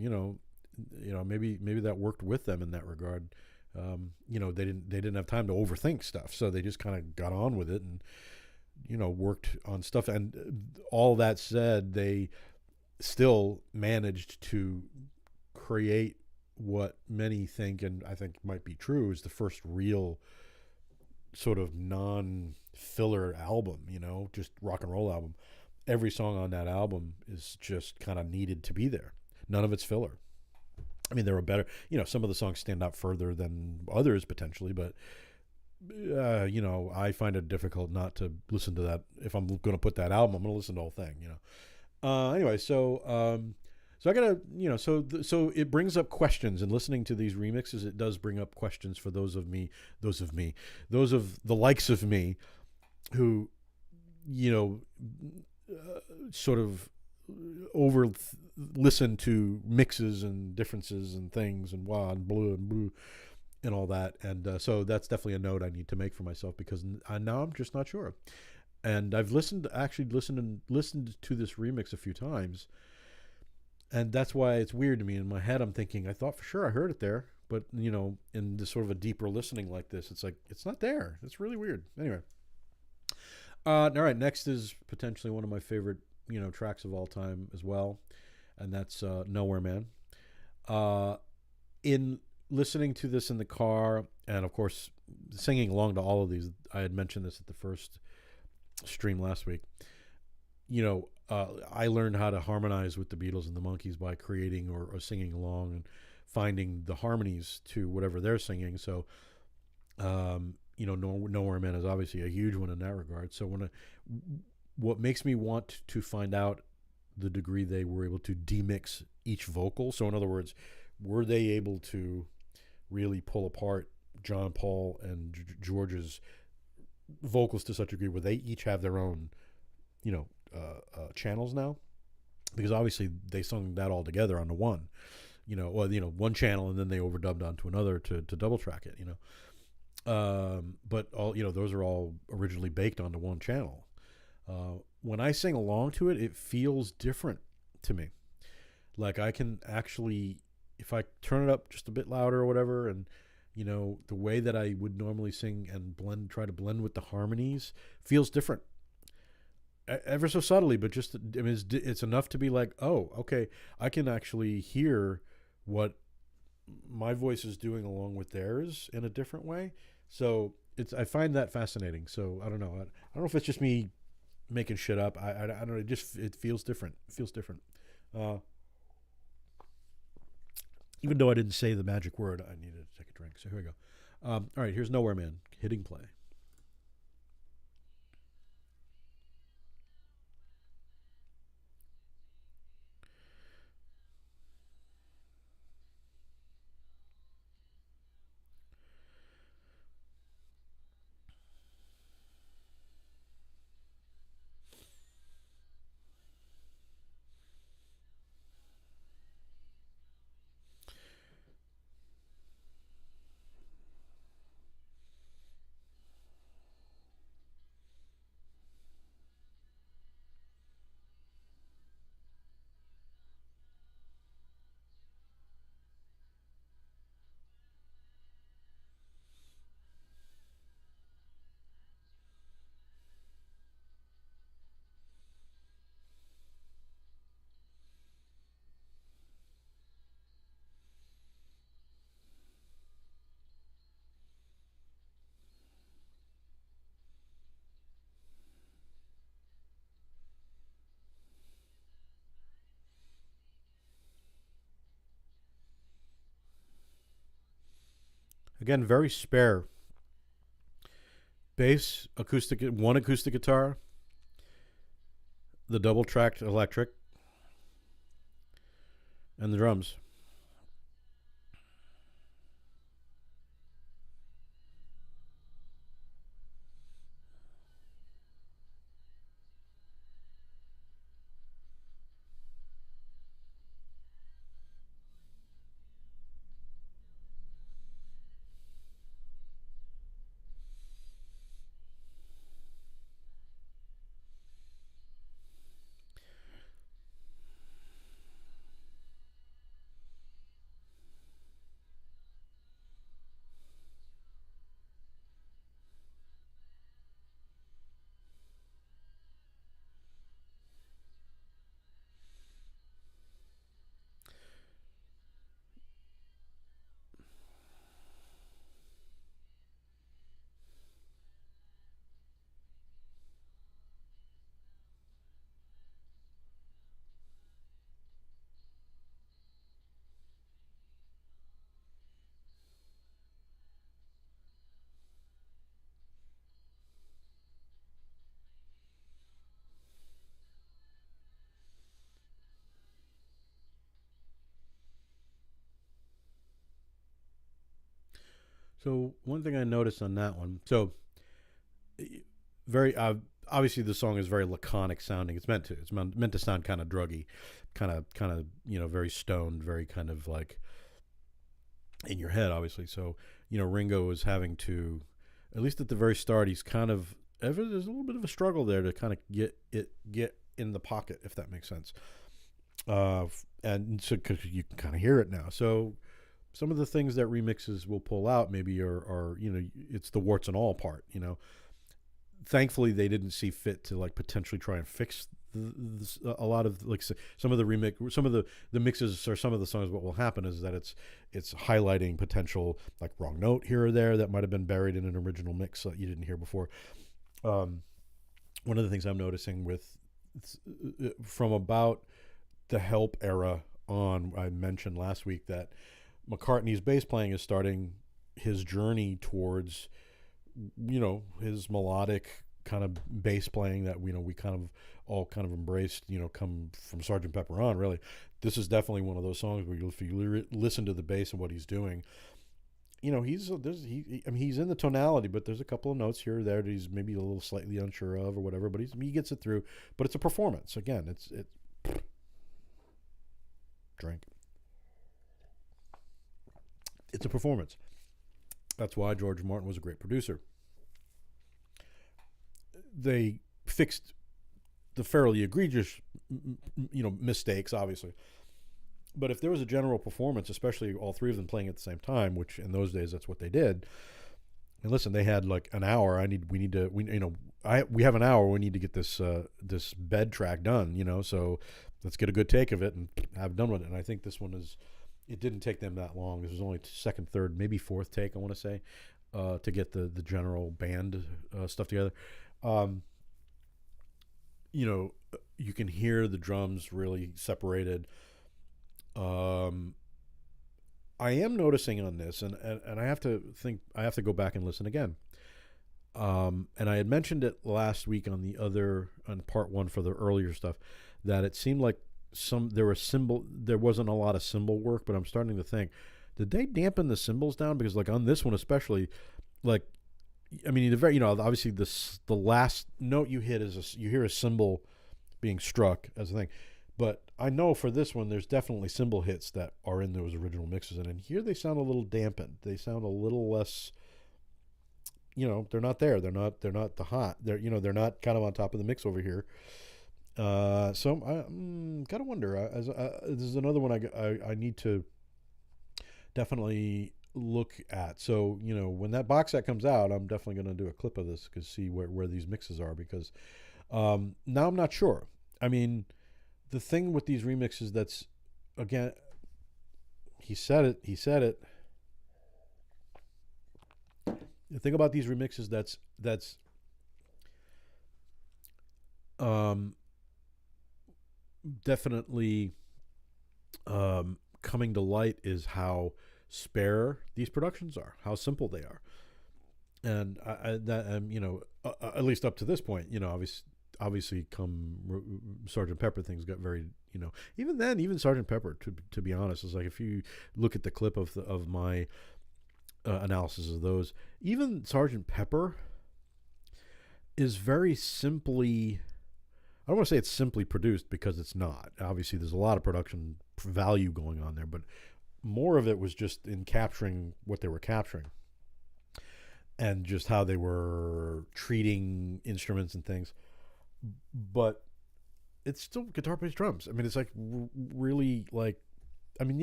maybe that worked with them in that regard. They didn't have time to overthink stuff, so they just kind of got on with it and worked on stuff. And all that said, they still managed to create what many think, and I think might be true, is the first real sort of non-filler album, just rock and roll album. Every song on that album is just kind of needed to be there. None of it's filler. I mean, there are better, some of the songs stand out further than others potentially, but I find it difficult not to listen to that. If I'm going to put that album, I'm going to listen to the whole thing. Anyway, so I gotta, so it brings up questions, and listening to these remixes, it does bring up questions for those of the likes of me, who, sort of over listen to mixes and differences and things and wah and blue and all that. And so that's definitely a note I need to make for myself, because now I'm just not sure. And I've listened to this remix a few times, and that's why it's weird to me. In my head, I'm thinking, I thought for sure I heard it there, but in this sort of a deeper listening like this, it's like it's not there. It's really weird. Anyway, all right. Next is potentially one of my favorite tracks of all time as well, and that's Nowhere Man. In listening to this in the car, and of course singing along to all of these, I had mentioned this at the first stream last week. I learned how to harmonize with the Beatles and the Monkees by creating or singing along and finding the harmonies to whatever they're singing. So, Nowhere Man is obviously a huge one in that regard. So what makes me want to find out the degree they were able to demix each vocal. So in other words, were they able to really pull apart John, Paul, and George's vocals to such a degree where they each have their own, channels now? Because obviously they sung that all together on the one, one channel, and then they overdubbed onto another to double track it, but all, those are all originally baked onto one channel. When I sing along to it, it feels different to me. Like I can actually, if I turn it up just a bit louder or whatever, and the way that I would normally sing and try to blend with the harmonies, feels different. Ever so subtly, but just, I mean, it's enough to be like, oh, okay, I can actually hear what my voice is doing along with theirs in a different way. So I find that fascinating. So I don't know. I don't know if it's just me making shit up. I don't know. It feels different. It feels different. Even though I didn't say the magic word, I needed to take a drink. So here we go. All right, here's Nowhere Man, hitting play. Again, very spare. Bass, one acoustic guitar, the double tracked electric, and the drums. So one thing I noticed on that one, so very obviously the song is very laconic sounding. It's meant to. It's meant to sound kind of druggy, kind of very stoned, very kind of like in your head, obviously. So Ringo is having to, at least at the very start, he's kind of there's a little bit of a struggle there to kind of get in the pocket, if that makes sense. And so because you can kind of hear it now, so some of the things that remixes will pull out maybe are it's the warts and all part. Thankfully they didn't see fit to like potentially try and fix a lot of like some of the some of the mixes or some of the songs. What will happen is that it's highlighting potential like wrong note here or there that might have been buried in an original mix that you didn't hear before. One of the things I'm noticing with from about the Help era on, I mentioned last week that McCartney's bass playing is starting his journey towards his melodic kind of bass playing that we kind of all kind of embraced, come from Sgt. Pepper on. Really, this is definitely one of those songs where if you listen to the bass and what he's doing, he's in the tonality, but there's a couple of notes here or there that he's maybe a little slightly unsure of or whatever, but he gets it through. But it's a performance. Again, it's drink. It's a performance. That's why George Martin was a great producer. They fixed the fairly egregious, mistakes, obviously. But if there was a general performance, especially all three of them playing at the same time, which in those days that's what they did. And listen, they had like an hour. We have an hour. We need to get this bed track done. So let's get a good take of it and have done with it. And I think this one is. It didn't take them that long. This was only second, third, maybe fourth take, I want to say, to get the general band stuff together. You can hear the drums really separated. I am noticing on this, and I have to go back and listen again. And I had mentioned it last week on part one for the earlier stuff, that it seemed like there wasn't a lot of cymbal work, but I'm starting to think, did they dampen the cymbals down? Because like on this one especially, like, I mean, obviously the last note you hit you hear a cymbal being struck as a thing, but I know for this one there's definitely cymbal hits that are in those original mixes, and in here they sound a little dampened. They sound a little less. They're not there. They're not the hot. They're not kind of on top of the mix over here. So I gotta wonder. This is another one I need to definitely look at. So when that box set comes out, I'm definitely going to do a clip of this to see where these mixes are, because now I'm not sure. I mean, the thing with these remixes that's, again, he said it. The thing about these remixes that's definitely coming to light is how spare these productions are, how simple they are. And at least up to this point, obviously, Sergeant Pepper things got very, even then, even Sergeant Pepper, to be honest, is like, if you look at the clip of my analysis of those, even Sergeant Pepper is very simply. I don't want to say it's simply produced, because it's not. Obviously, there's a lot of production value going on there, but more of it was just in capturing what they were capturing and just how they were treating instruments and things. But it's still guitar-based drums. I mean, it's like really like, I mean,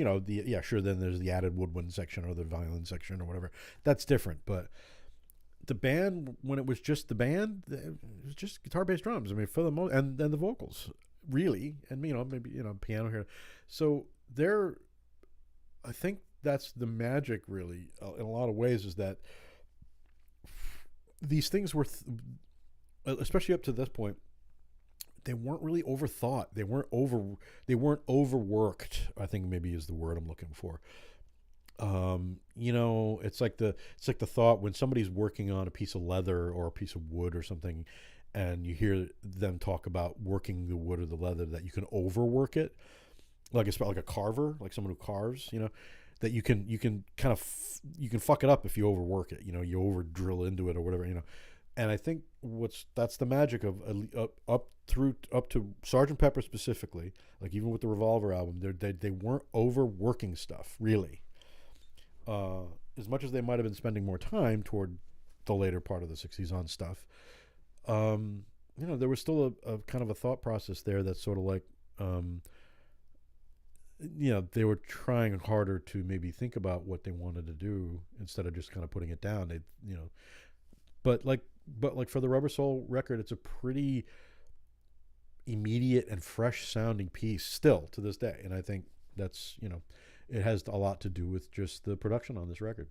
sure, then there's the added woodwind section or the violin section or whatever. That's different, but the band, when it was just the band, it was just guitar-based drums. I mean, for the most, and then the vocals, really, and maybe piano here. So I think that's the magic, really, in a lot of ways, is that these things were, especially up to this point, they weren't really overthought. They weren't overworked, I think maybe is the word I'm looking for. It's like the thought when somebody's working on a piece of leather or a piece of wood or something, and you hear them talk about working the wood or the leather, that you can overwork it, like it's like a carver, like someone who carves, that you can kind of you can fuck it up if you overwork it, you over drill into it or whatever, And I think that's the magic of up to Sergeant Pepper specifically, like even with the Revolver album, they weren't overworking stuff really. As much as they might have been spending more time toward the later part of the 60s on stuff, there was still a kind of a thought process there that's sort of like, they were trying harder to maybe think about what they wanted to do instead of just kind of putting it down. But like for the Rubber Soul record, it's a pretty immediate and fresh sounding piece still to this day. And I think that's, it has a lot to do with just the production on this record,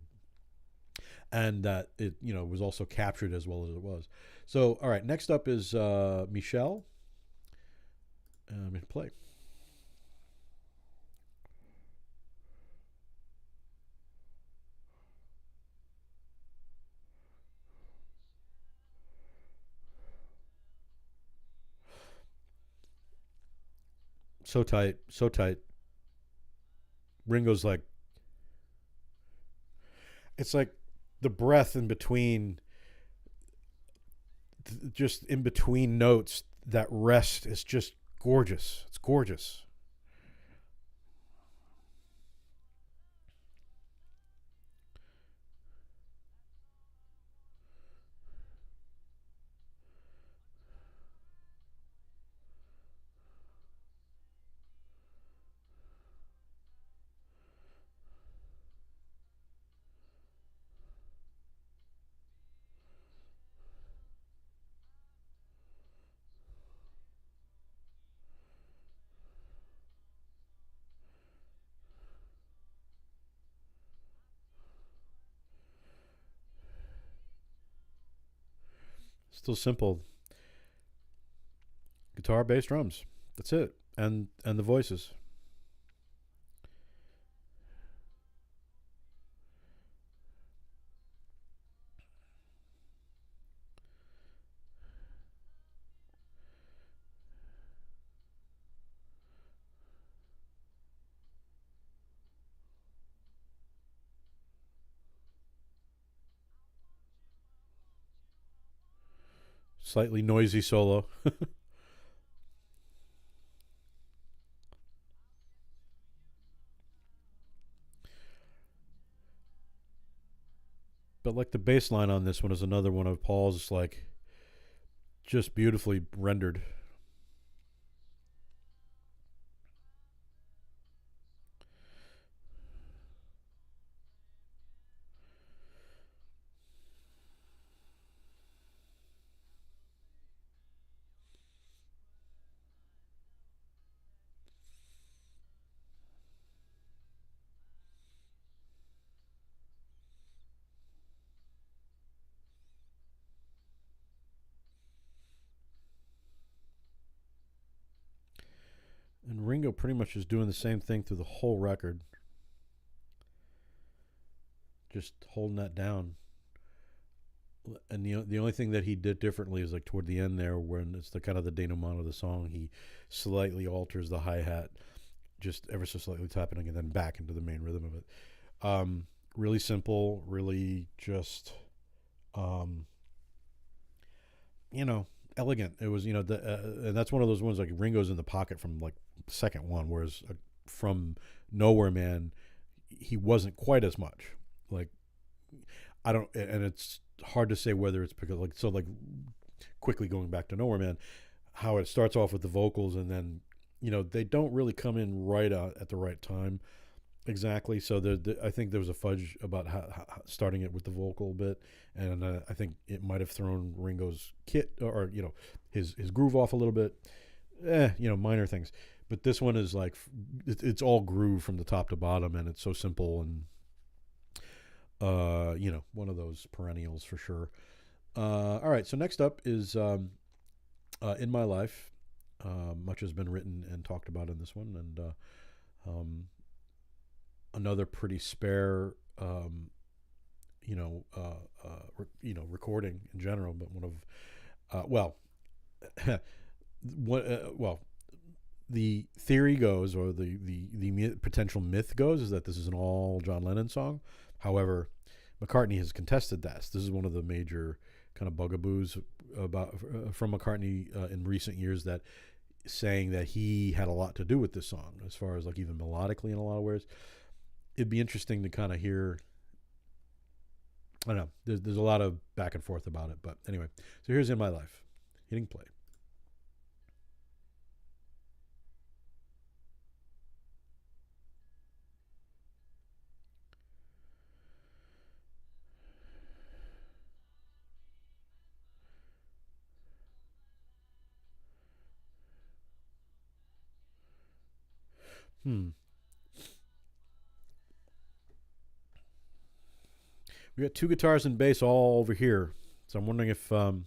and that it, was also captured as well as it was. So, all right, next up is Michelle. I'm going to play. So tight, so tight. Ringo's like, it's like the breath in between, just in between notes, that rest is just gorgeous. It's gorgeous. Still simple. Guitar, bass, drums. That's it. And the voices. Slightly noisy solo. But like the bass line on this one is another one of Paul's, like, just beautifully rendered. And Ringo pretty much is doing the same thing through the whole record. just holding that down. And the only thing that he did differently is like toward the end there, when it's the kind of the denouement of the song, he slightly alters the hi hat, just ever so slightly tapping, and then back into the main rhythm of it. Really simple, really just, um, elegant. It was, and that's one of those ones like Ringo's in the pocket from like the second one, whereas from Nowhere Man, he wasn't quite as much. Like, I don't, and it's hard to say whether it's because like quickly going back to Nowhere Man, how it starts off with the vocals and then they don't really come in right at the right time exactly. So I think there was a fudge about how starting it with the vocal bit, and I think it might have thrown Ringo's kit or his groove off a little bit. Minor things, but this one is like it's all groove from the top to bottom, and it's so simple and one of those perennials for sure. All right, so next up is In My Life. Much has been written and talked about in this one, and another pretty spare, recording in general, but one of, the theory goes, or the potential myth goes, is that this is an all John Lennon song. However, McCartney has contested that. This is one of the major kind of bugaboos from McCartney in recent years, that saying that he had a lot to do with this song, as far as like even melodically in a lot of ways. It'd be interesting to kind of hear. I don't know. There's a lot of back and forth about it, but anyway. So here's In My Life, hitting play. We got two guitars and bass all over here, so I'm wondering if I'm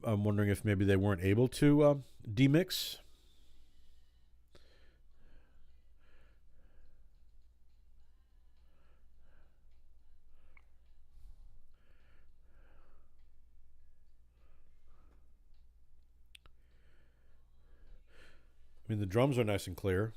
wondering if maybe they weren't able to demix. I mean, the drums are nice and clear.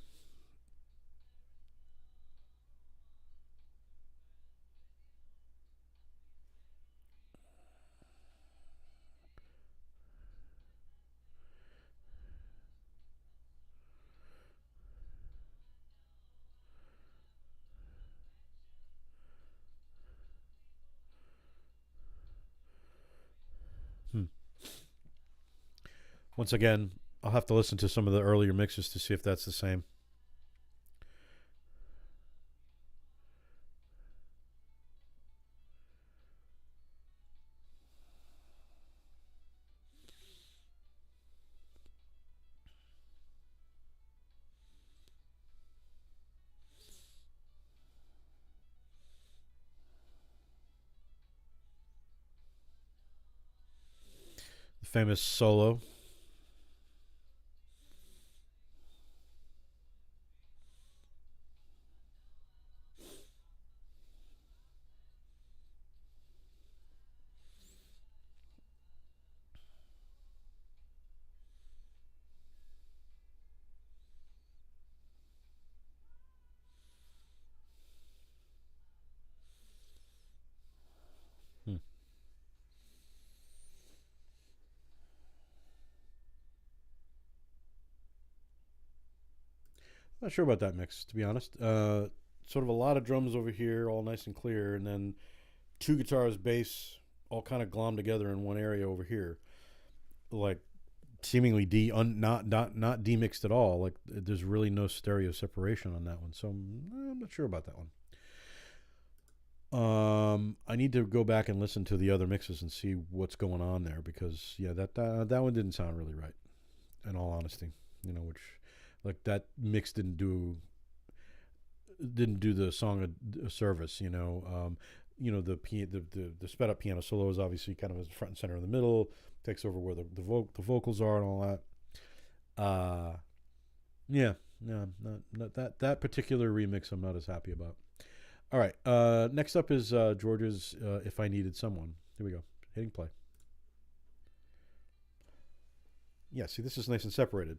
Once again, I'll have to listen to some of the earlier mixes to see if that's the same. The famous solo. Not sure about that mix, to be honest. Sort of a lot of drums over here, all nice and clear, and then two guitars, bass, all kind of glommed together in one area over here, like seemingly not demixed at all. Like there's really no stereo separation on that one, so I'm not sure about that one. I need to go back and listen to the other mixes and see what's going on there, because that one didn't sound really right, in all honesty. Which, like, that mix didn't do the song a service. The sped up piano solo is obviously kind of as front and center in the middle, takes over where the vocals are and all that. Yeah, no, not that particular remix. I'm not as happy about. All right. Next up is George's "If I Needed Someone." Here we go. Hitting play. Yeah. See, this is nice and separated.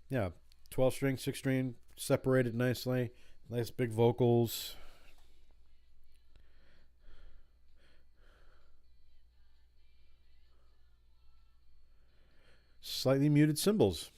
Yeah. 12 string, 6 string, separated nicely. Nice big vocals. Slightly muted cymbals.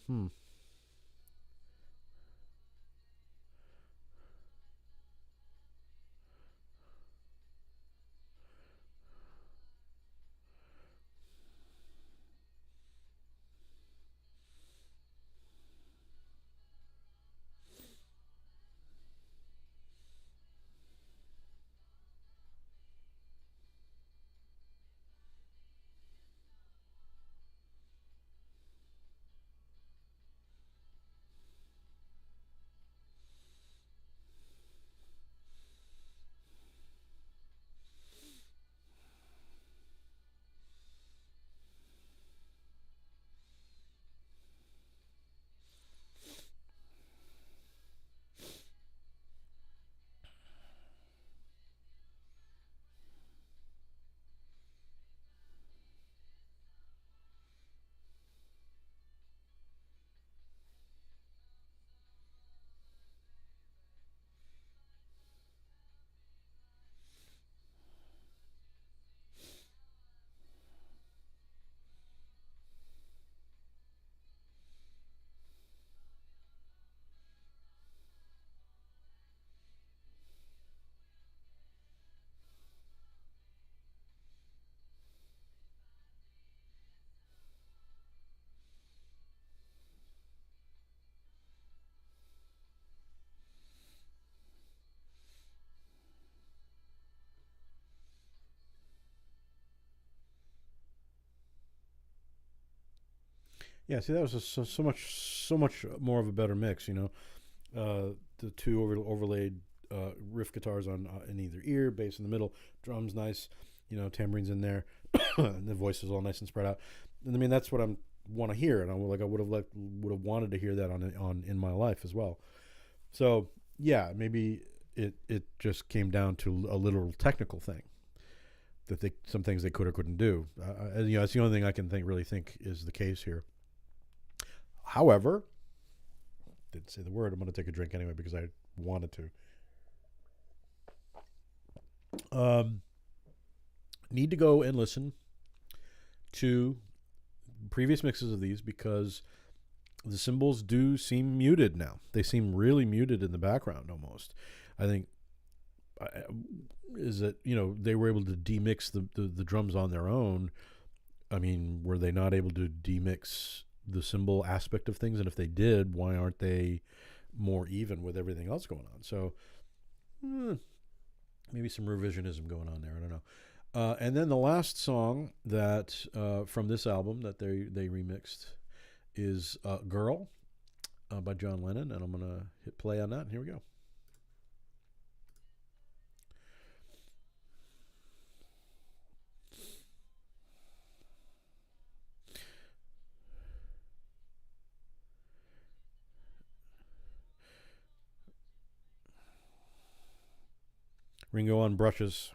Yeah. See, that was so much more of a better mix. The two overlaid riff guitars on in either ear, bass in the middle, drums nice. Tambourines in there, and the voice is all nice and spread out. And I mean, that's what I want to hear, and I would have wanted to hear that on In My Life as well. So yeah, maybe it just came down to a literal technical thing that some things they could or couldn't do. That's the only thing I can think is the case here. However, didn't say the word. I'm going to take a drink anyway because I wanted to. Need to go and listen to previous mixes of these because the cymbals do seem muted now. They seem really muted in the background almost. I think is that they were able to demix the drums on their own. I mean, were they not able to demix the cymbal aspect of things? And if they did, why aren't they more even with everything else going on? So maybe some revisionism going on there. I don't know. And then the last song that from this album that they remixed is "Girl" by John Lennon, and I'm gonna hit play on that. And here we go. Ringo on brushes.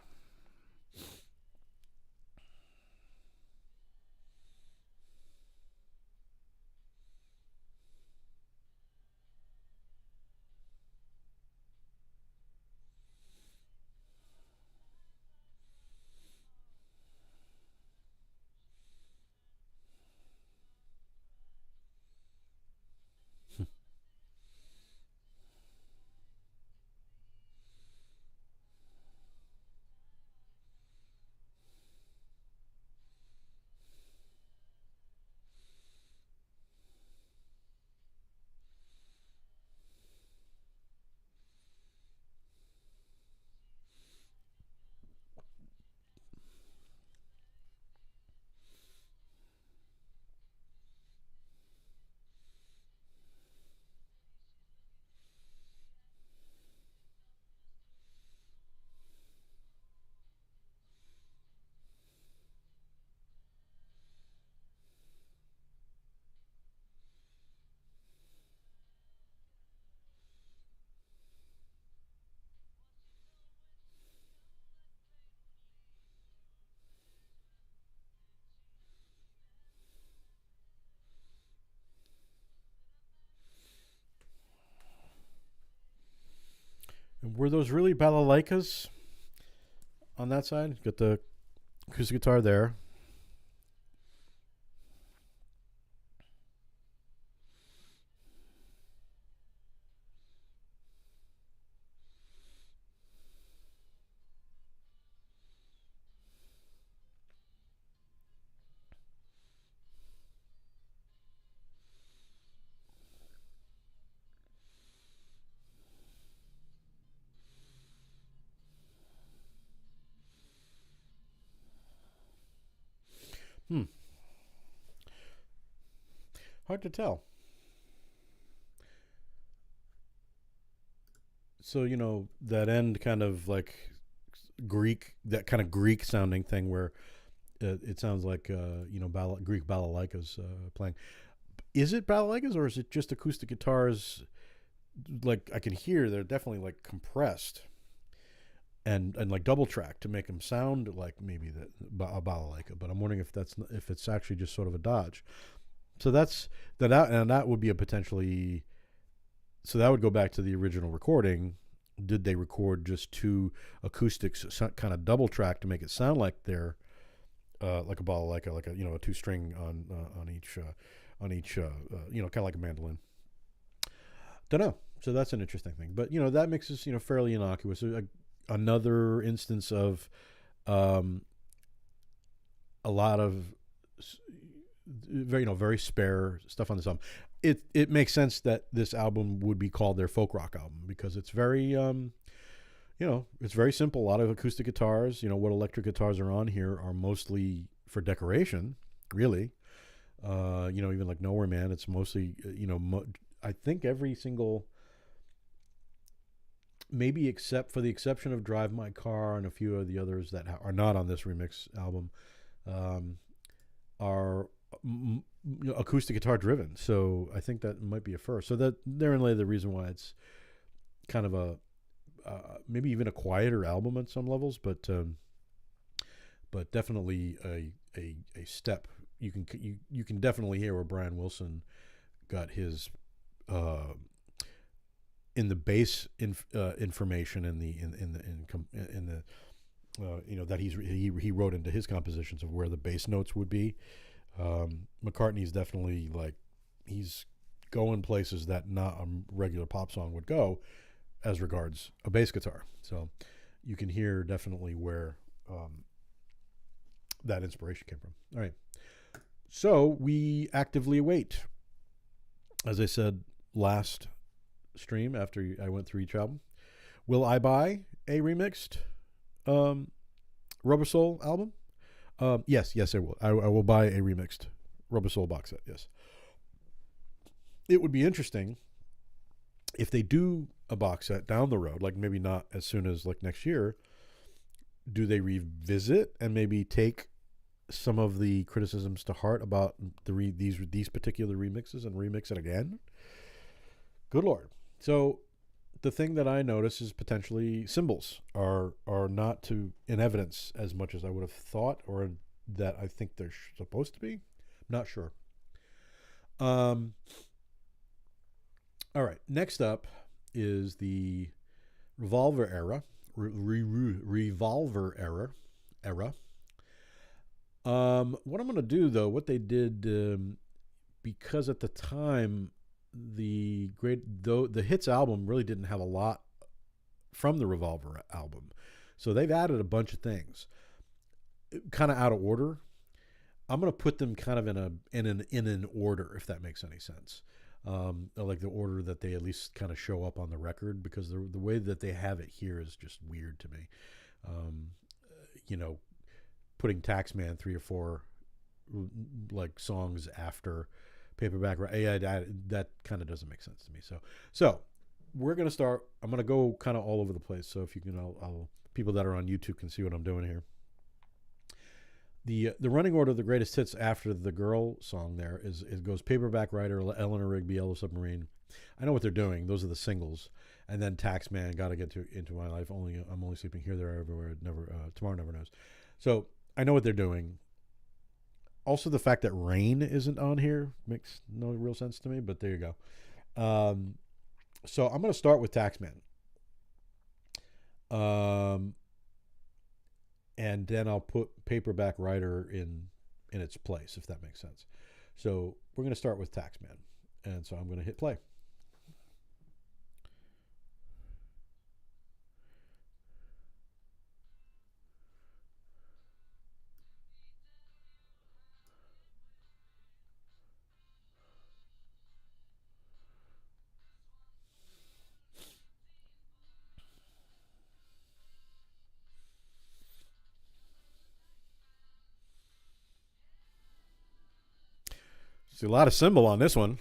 Were those really balalaikas on that side? Got the acoustic guitar there. Hmm. Hard to tell. So, that end kind of like Greek, that kind of Greek sounding thing where it sounds like, Greek balalaikas playing. Is it balalaikas or is it just acoustic guitars? Like, I can hear they're definitely like compressed and like double track to make them sound like maybe a balalaika. But I'm wondering if it's actually just sort of a dodge. So that would be a potentially. So that would go back to the original recording. Did they record just two acoustics, kind of double track to make it sound like they're like a balalaika, like a 2-string on each kind of like a mandolin. Don't know. So that's an interesting thing. But that mix is fairly innocuous. Another instance of a lot of very spare stuff on this album. It makes sense that this album would be called their folk rock album because it's very it's very simple. A lot of acoustic guitars. What electric guitars are on here are mostly for decoration, really. Even like Nowhere Man, it's mostly I think every single, maybe except for the exception of Drive My Car and a few of the others that are not on this remix album, are acoustic guitar driven. So I think that might be a first. So that therein lay the reason why it's kind of a maybe even a quieter album on some levels, but definitely a step. You can definitely hear where Brian Wilson got his in the bass information in the that he wrote into his compositions of where the bass notes would be. McCartney's definitely like he's going places that not a regular pop song would go as regards a bass guitar. So you can hear definitely where that inspiration came from. All right. So we actively await, as I said last stream after I went through each album, will I buy a remixed Rubber Soul album? Yes, I will. I will buy a remixed Rubber Soul box set, yes. It would be interesting if they do a box set down the road, like maybe not as soon as like next year. Do they revisit and maybe take some of the criticisms to heart about these particular remixes and remix it again? Good Lord. So the thing that I notice is potentially cymbals are not in evidence as much as I would have thought, or that I think they're supposed to be. I'm not sure. All right. Next up is the Revolver era. Revolver era. What I'm going to do though, what they did, because at the time the Hits album really didn't have a lot from the Revolver album, so they've added a bunch of things, kind of out of order. I'm going to put them kind of in an order, if that makes any sense. Like the order that they at least kind of show up on the record, because the way that they have it here is just weird to me. Putting Taxman 3 or 4 like songs after Paperback, that kind of doesn't make sense to me. So we're gonna start. I'm gonna go kind of all over the place. So if you can, I'll people that are on YouTube can see what I'm doing here. The running order of the greatest hits after the Girl song there is it goes Paperback Writer, Eleanor Rigby, Yellow Submarine. I know what they're doing. Those are the singles, and then Taxman, Gotta Get into My Life. I'm only sleeping here, there, everywhere. Never Tomorrow Never Knows. So I know what they're doing. Also, the fact that Rain isn't on here makes no real sense to me, but there you go. So I'm going to start with Taxman. Um, and then I'll put Paperback Writer in its place, if that makes sense. So we're going to start with Taxman. And so I'm going to hit play. See a lot of cymbal on this one.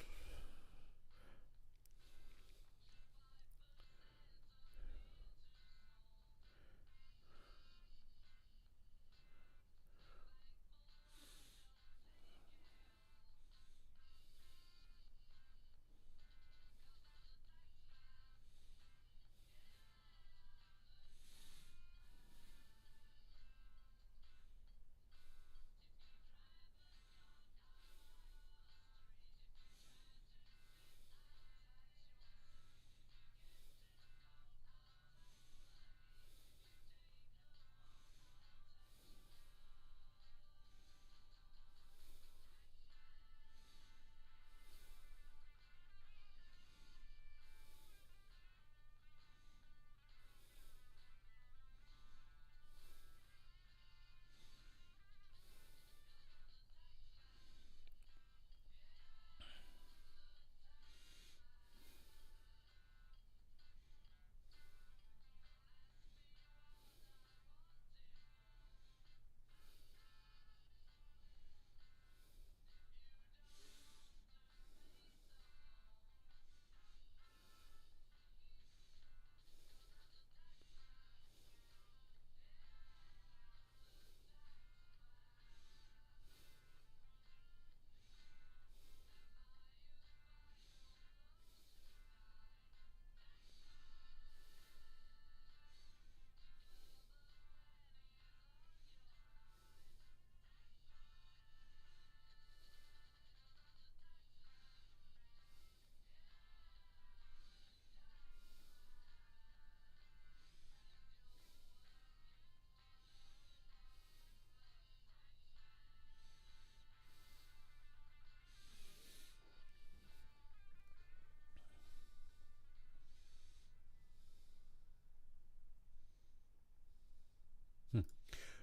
Hmm.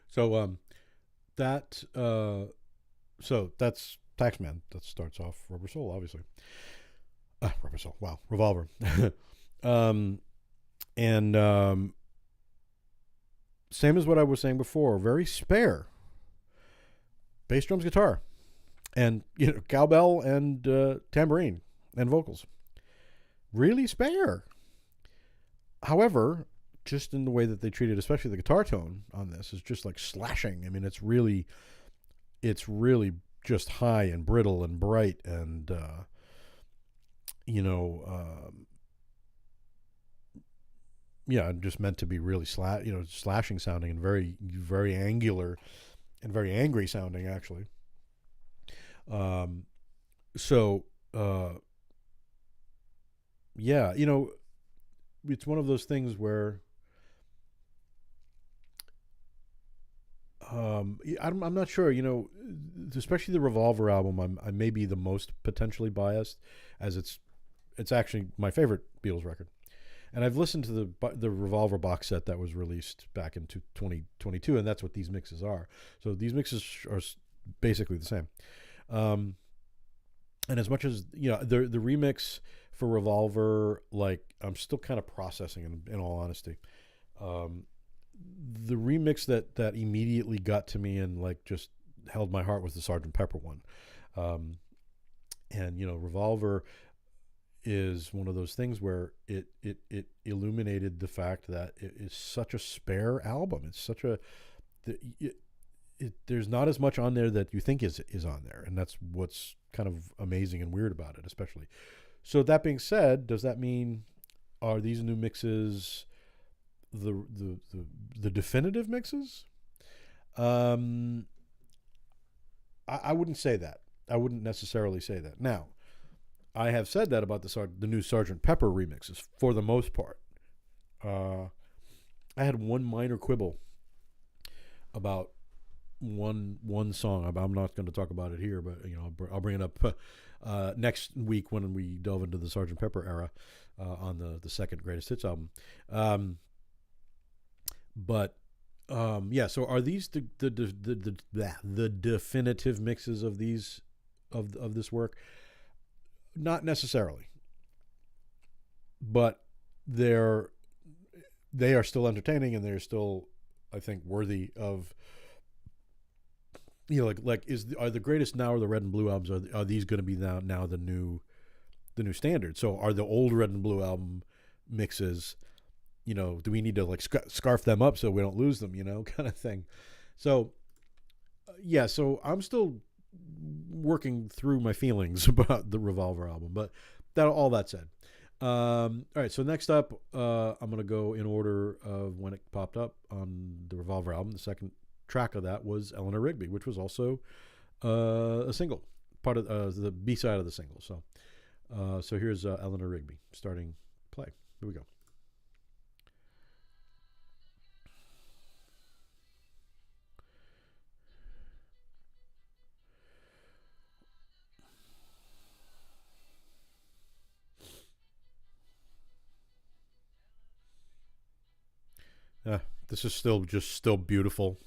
So that so that's Taxman. That starts off Rubber Soul, obviously. Rubber Soul. Wow, Revolver. um, and same as what I was saying before. Very spare. Bass, drums, guitar, and cowbell and tambourine and vocals. Really spare. However, just in the way that they treated, especially the guitar tone on this, is just like slashing. I mean, it's really just high and brittle and bright and you know yeah, just meant to be really slashing sounding and very angular and very angry sounding actually. Um, so yeah, it's one of those things where I'm not sure. Especially the Revolver album. I may be the most potentially biased, as it's actually my favorite Beatles record, and I've listened to the Revolver box set that was released back in 2022, and that's what these mixes are. So these mixes are basically the same. And as much as the remix for Revolver, like I'm still kind of processing in all honesty. Um, the remix that immediately got to me and like just held my heart was the Sergeant Pepper one. Um, and Revolver is one of those things where it illuminated the fact that it is such a spare album. It's such a there's not as much on there that you think is on there, and that's what's kind of amazing and weird about it, especially. So that being said, does that mean are these new mixes the definitive mixes? Um, I wouldn't say that. I wouldn't necessarily say that. Now, I have said that about the new Sergeant Pepper remixes for the most part. I had one minor quibble about one song. I'm not going to talk about it here, but I'll bring it up next week when we delve into the Sgt. Pepper era on the second greatest hits album. But yeah, so are these the definitive mixes of these of this work? Not necessarily, but they are still entertaining, and they're still, I think, worthy of, are the greatest now, or the Red and Blue albums, are these going to be now the new standard? So are the old Red and Blue album mixes, do we need to like scarf them up so we don't lose them, kind of thing? So yeah, so I'm still working through my feelings about the Revolver album, but all that said, all right, so next up, I'm going to go in order of when it popped up on the Revolver album. The second track of that was Eleanor Rigby, which was also a single, part of the B-side of the single. So here's Eleanor Rigby starting play. Here we go. This is still beautiful.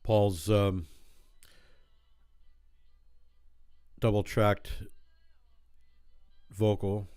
Paul's double tracked vocal.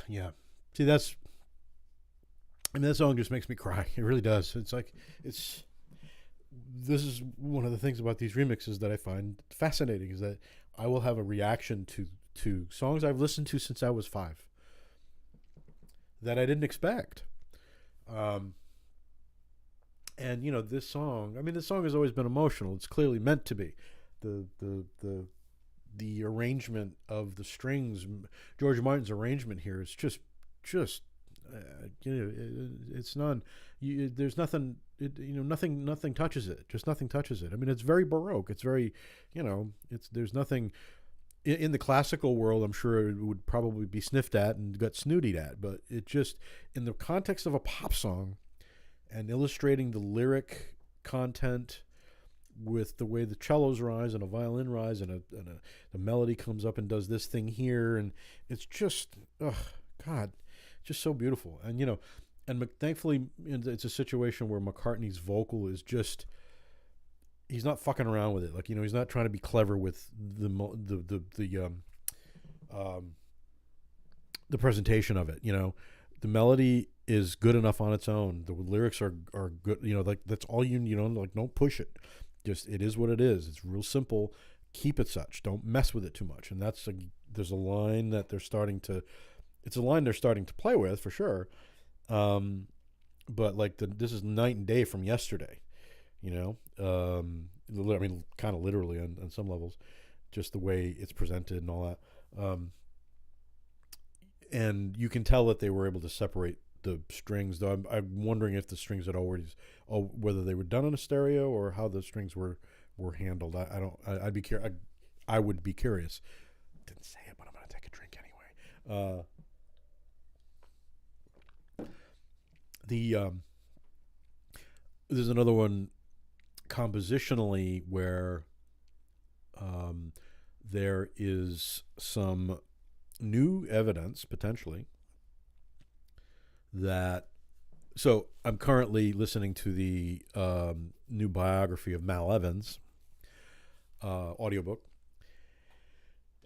Yeah. See, that song just makes me cry. It really does. This is one of the things about these remixes that I find fascinating, is that I will have a reaction to songs I've listened to since I was 5 that I didn't expect. And this song has always been emotional. It's clearly meant to be. The arrangement of the strings, George Martin's arrangement here is just it's none. There's nothing. Nothing touches it. Just nothing touches it. I mean, it's very Baroque. It's very, there's nothing in the classical world. I'm sure it would probably be sniffed at and got snootied at, but it just, in the context of a pop song and illustrating the lyric content with the way the cellos rise and a violin rise and the melody comes up and does this thing here, and it's just, God, just so beautiful. And thankfully it's a situation where McCartney's vocal is just, he's not fucking around with it. Like, he's not trying to be clever with the presentation of it. The melody is good enough on its own. The lyrics are good. Like, that's all like, don't push it. Just, it is what it is. It's real simple. Keep it such. Don't mess with it too much. And there's a line that they're starting to play with, for sure. But like, this is night and day from yesterday, I mean, kind of literally on some levels. just the way it's presented and all that. And you can tell that they were able to separate the strings, though I'm wondering if the strings had always, whether they were done in a stereo or how the strings were handled. I don't. I'd be curious. I would be curious. Didn't say it, but I'm gonna take a drink anyway. There's another one compositionally where there is some new evidence potentially that. So I'm currently listening to the new biography of Mal Evans audiobook,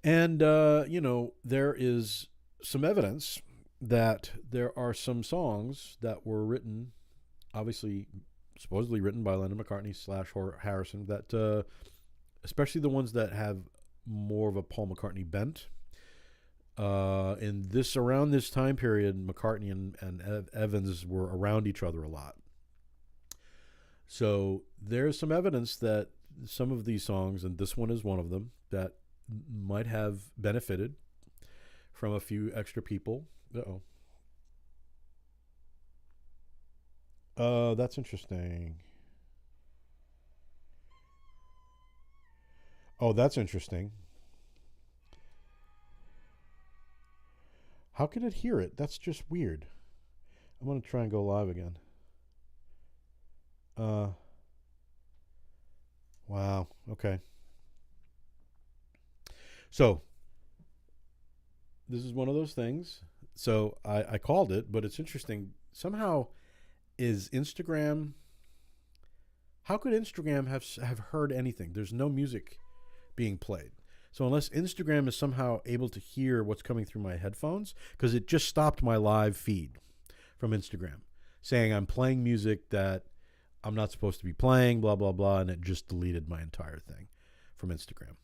and there is some evidence that there are some songs that were written, obviously, supposedly written by Lennon McCartney / Harrison, that especially the ones that have more of a Paul McCartney bent. Around this time period, McCartney and Evans were around each other a lot. So there's some evidence that some of these songs, and this one is one of them, that might have benefited from a few extra people. That's interesting. Oh, that's interesting. How can it hear it? That's just weird. I'm going to try and go live again. Wow. Okay. So, this is one of those things. So, I called it, but it's interesting. Somehow, is Instagram... How could Instagram have heard anything? There's no music being played. So unless Instagram is somehow able to hear what's coming through my headphones, because it just stopped my live feed from Instagram, saying I'm playing music that I'm not supposed to be playing, blah, blah, blah, and it just deleted my entire thing from Instagram.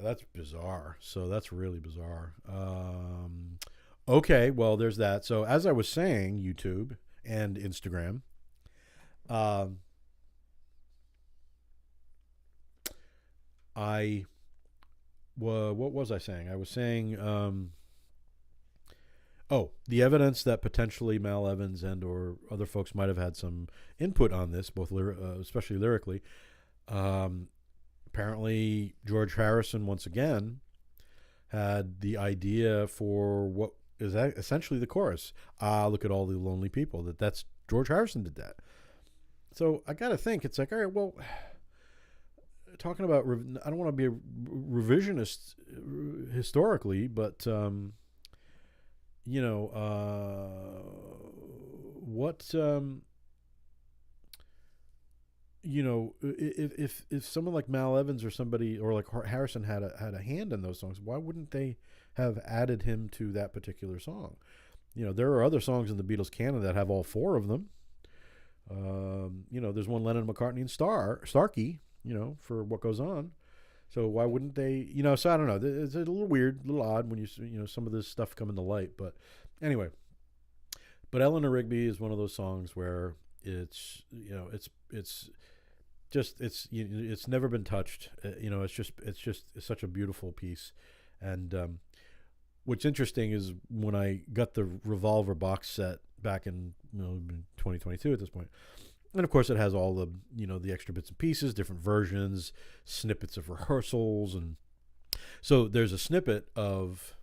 That's bizarre. So that's really bizarre. Okay, well, there's that. So as I was saying, YouTube and Instagram, what was I saying? I was saying, the evidence that potentially Mal Evans and or other folks might have had some input on this, both especially lyrically. Apparently, George Harrison once again had the idea for what is essentially the chorus. Look at all the lonely people. That's George Harrison did that. So I got to think. It's like, all right, well, talking about, I don't want to be a revisionist historically, but if someone like Mal Evans or somebody or like Harrison had a hand in those songs, why wouldn't they have added him to that particular song? There are other songs in the Beatles canon that have all four of them. There's one Lennon, McCartney, and Starkey, for What Goes On. So why wouldn't they, so I don't know. It's a little weird, a little odd when some of this stuff come into light. But anyway, but Eleanor Rigby is one of those songs where it's never been touched. It's such a beautiful piece. And what's interesting is when I got the Revolver box set back in 2022 at this point, and of course it has all the the extra bits and pieces, different versions, snippets of rehearsals, and so there's a snippet of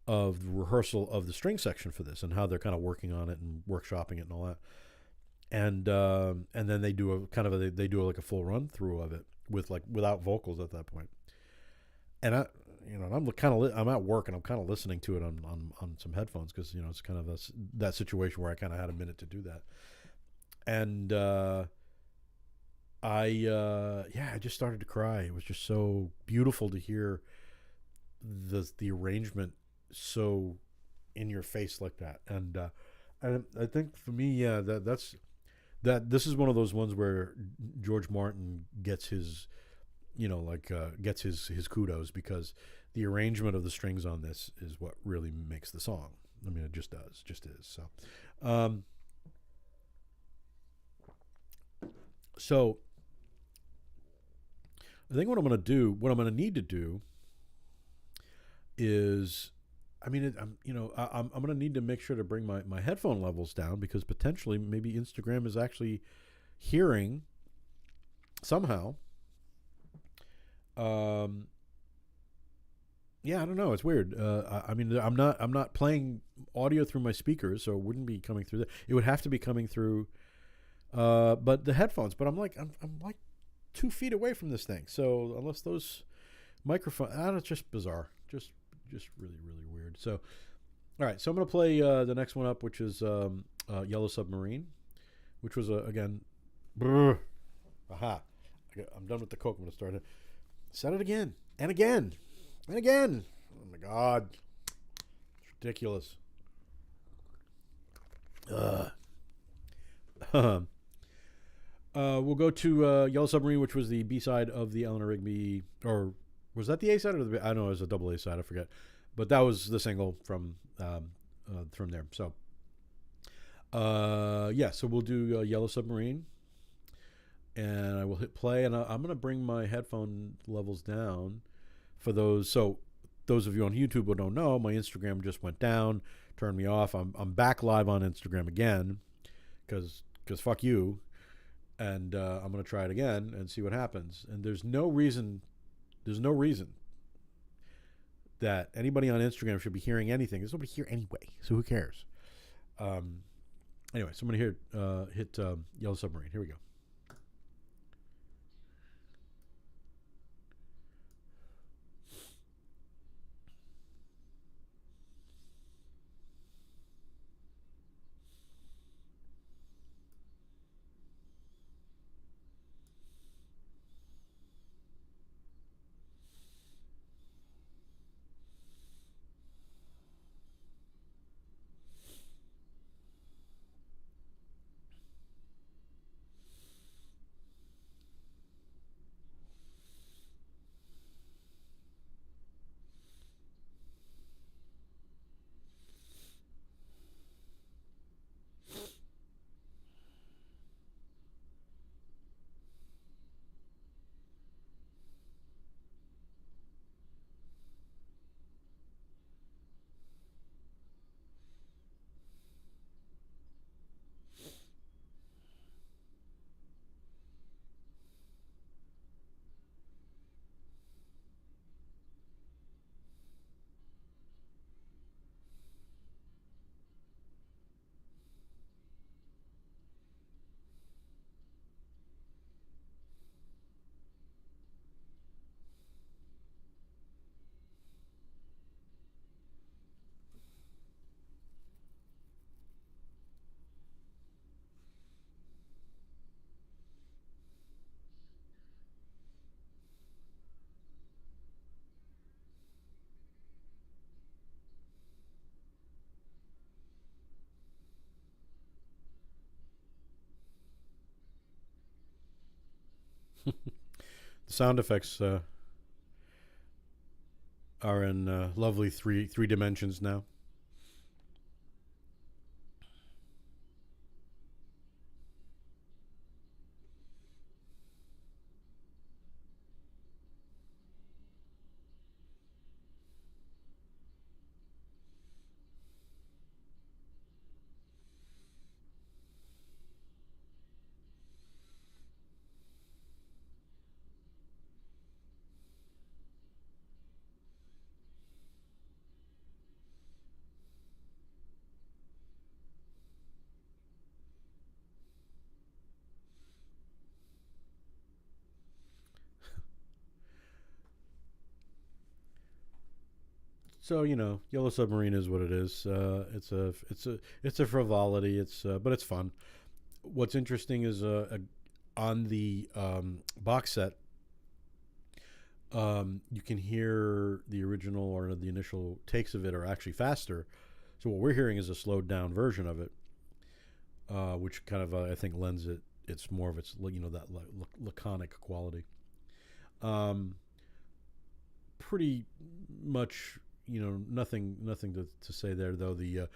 the rehearsal of the string section for this and how they're kind of working on it and workshopping it and all that. And then they do like a full run through of it without vocals at that point. And I'm at work and I'm kind of listening to it on some headphones because it's kind of that situation where I kind of had a minute to do that. And I just started to cry. It was just so beautiful to hear the arrangement so in your face like that. And I think for me, this is one of those ones where George Martin gets his gets his kudos, because the arrangement of the strings on this is what really makes the song. I mean, it just is. So I think what I'm going to do, what I'm going to need to do is, I mean, I'm going to need to make sure to bring my headphone levels down because potentially maybe Instagram is actually hearing somehow. Yeah, I don't know. It's weird. I mean, I'm not playing audio through my speakers, so it wouldn't be coming through that. It would have to be coming through, but the headphones. But I'm like 2 feet away from this thing. So unless those microphones, it's just bizarre. Just really really weird. So, all right. So I'm gonna play the next one up, which is Yellow Submarine, which was again. Brr, aha! I'm done with the Coke. I'm gonna start it. Set it again and again. And again. Oh my God. It's ridiculous. We'll go to Yellow Submarine, which was the B-side of the Eleanor Rigby, or was that the A-side or the B? I don't know, it was a double A-side, I forget. But that was the single from there. So, so we'll do Yellow Submarine. And I will hit play, and I'm going to bring my headphone levels down for those. So those of you on YouTube who don't know, my Instagram just went down, turned me off. I'm back live on Instagram again because fuck you. And I'm going to try it again and see what happens. And there's no reason that anybody on Instagram should be hearing anything. There's nobody here anyway, so who cares? Anyway, so I'm going to hit Yellow Submarine. Here we go. The sound effects are in lovely three dimensions now. So Yellow Submarine is what it is. It's a frivolity. But it's fun. What's interesting is on the box set, you can hear the original or the initial takes of it are actually faster. So what we're hearing is a slowed down version of it, which kind of I think lends it. It's more of its that laconic quality. Pretty much nothing to say there, though. The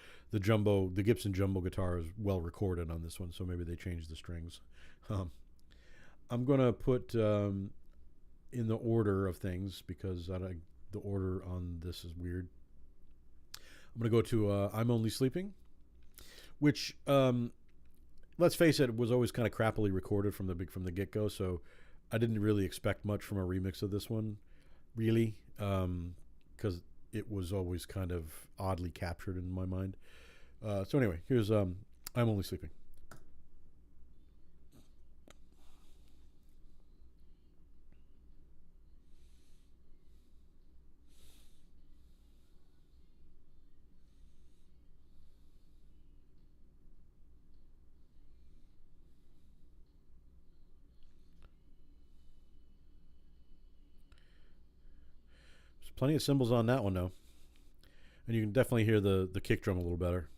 Gibson jumbo guitar is well recorded on this one, so maybe they changed the strings. I'm gonna put in the order of things because the order on this is weird. I'm going to go to I'm Only Sleeping, which, let's face it, was always kind of crappily recorded from the get go. So I didn't really expect much from a remix of this one, really, because it was always kind of oddly captured in my mind. So anyway, here's I'm Only Sleeping. There's plenty of cymbals on that one, though. And you can definitely hear the kick drum a little better.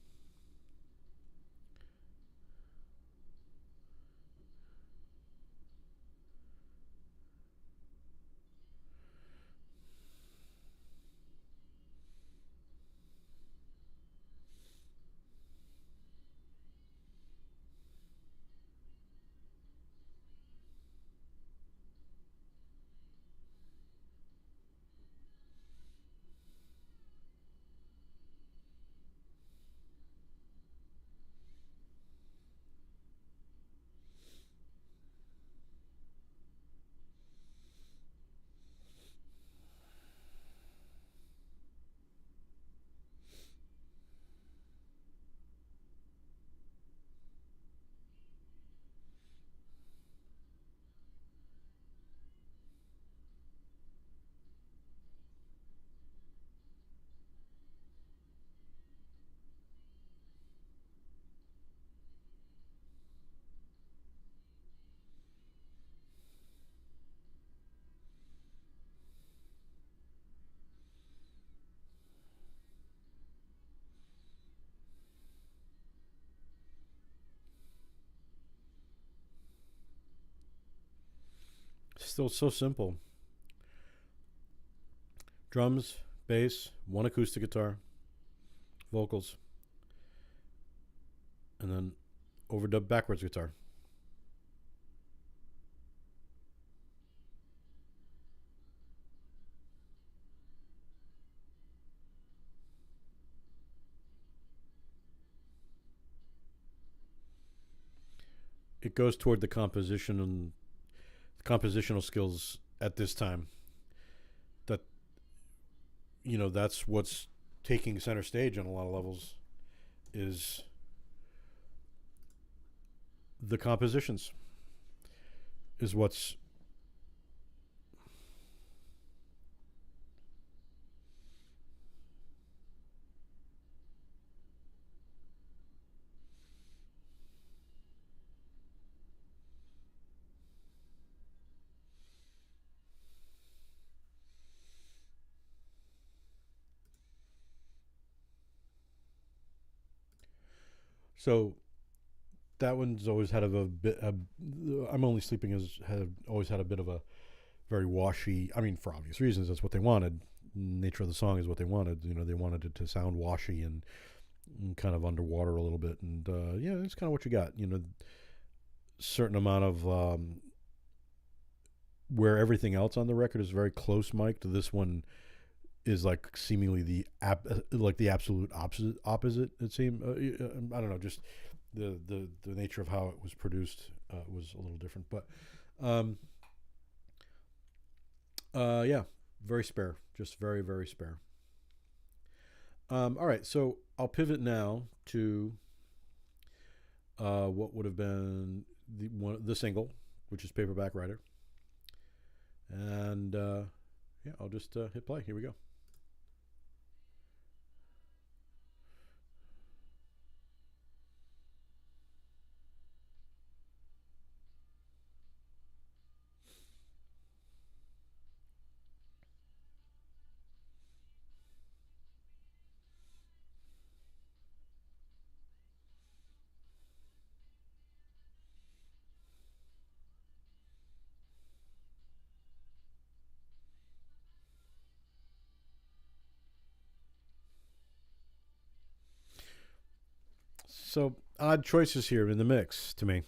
Still so simple. Drums, bass, one acoustic guitar, vocals, and then overdub backwards guitar. It goes toward the composition and compositional skills at this time. That, that's what's taking center stage on a lot of levels, is the compositions, is what's so. That one's always had a bit. I'm Only Sleeping has always had a bit of a very washy. I mean, for obvious reasons, that's what they wanted. Nature of the song is what they wanted. They wanted it to sound washy and kind of underwater a little bit. And yeah, that's kind of what you got. Certain amount of where everything else on the record is very close mic'd. This one is like seemingly the absolute opposite. It seemed. I don't know. Just the nature of how it was produced was a little different, but yeah, very spare, just very, very spare. All right, so I'll pivot now to what would have been the single, which is Paperback Writer, and yeah, I'll just hit play. Here we go. So odd choices here in the mix to me.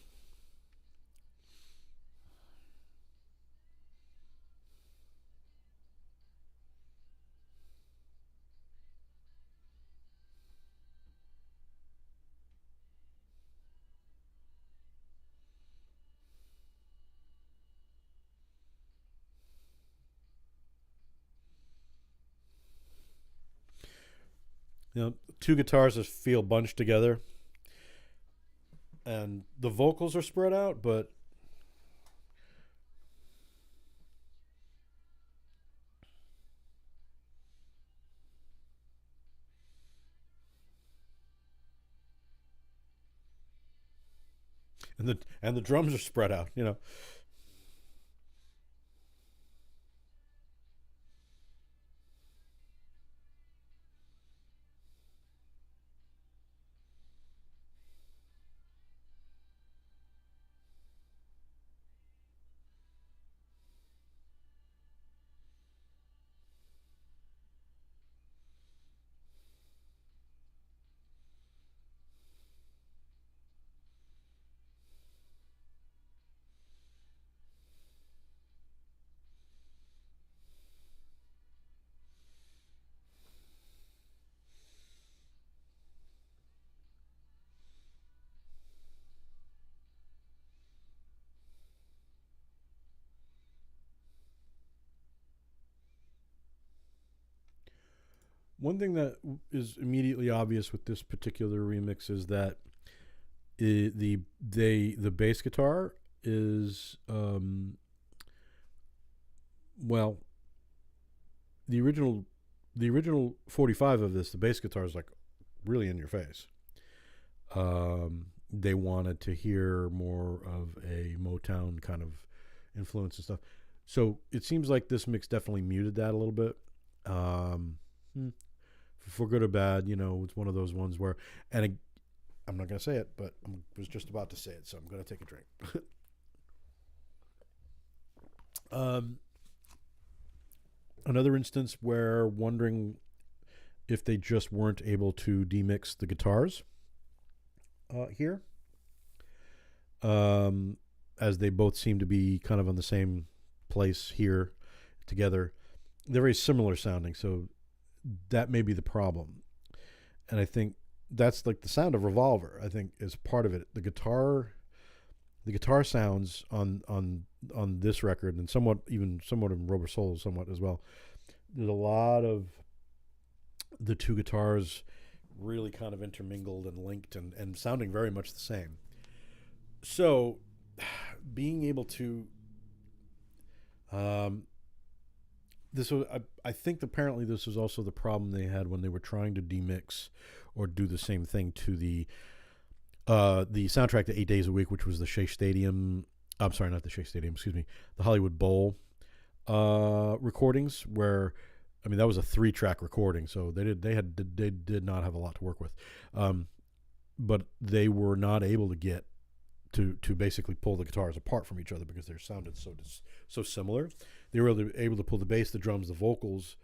two guitars that feel bunched together, and the vocals are spread out, but and the drums are spread out. One thing that is immediately obvious with this particular remix is that the bass guitar is well, the original 45 of this, the bass guitar is like really in your face. They wanted to hear more of a Motown kind of influence and stuff. So it seems like this mix definitely muted that a little bit. For good or bad, it's one of those ones where, and I'm not going to say it, but I was just about to say it, so I'm going to take a drink. Another instance where wondering if they just weren't able to demix the guitars here, as they both seem to be kind of on the same place here together. They're very similar sounding, so that may be the problem. And I think that's like the sound of Revolver, I think, is part of it. The guitar sounds on this record, and somewhat in Rubber Soul somewhat as well. There's a lot of the two guitars really kind of intermingled and linked and sounding very much the same. So being able to this was, I think apparently this was also the problem they had when they were trying to demix or do the same thing to the soundtrack to 8 Days a Week, which was the Shea Stadium. I'm sorry, not the Shea Stadium. Excuse me, the Hollywood Bowl recordings, where that was a 3-track recording, so they did not have a lot to work with, but they were not able to get to basically pull the guitars apart from each other because they sounded so similar. They were able to pull the bass, the drums, the vocals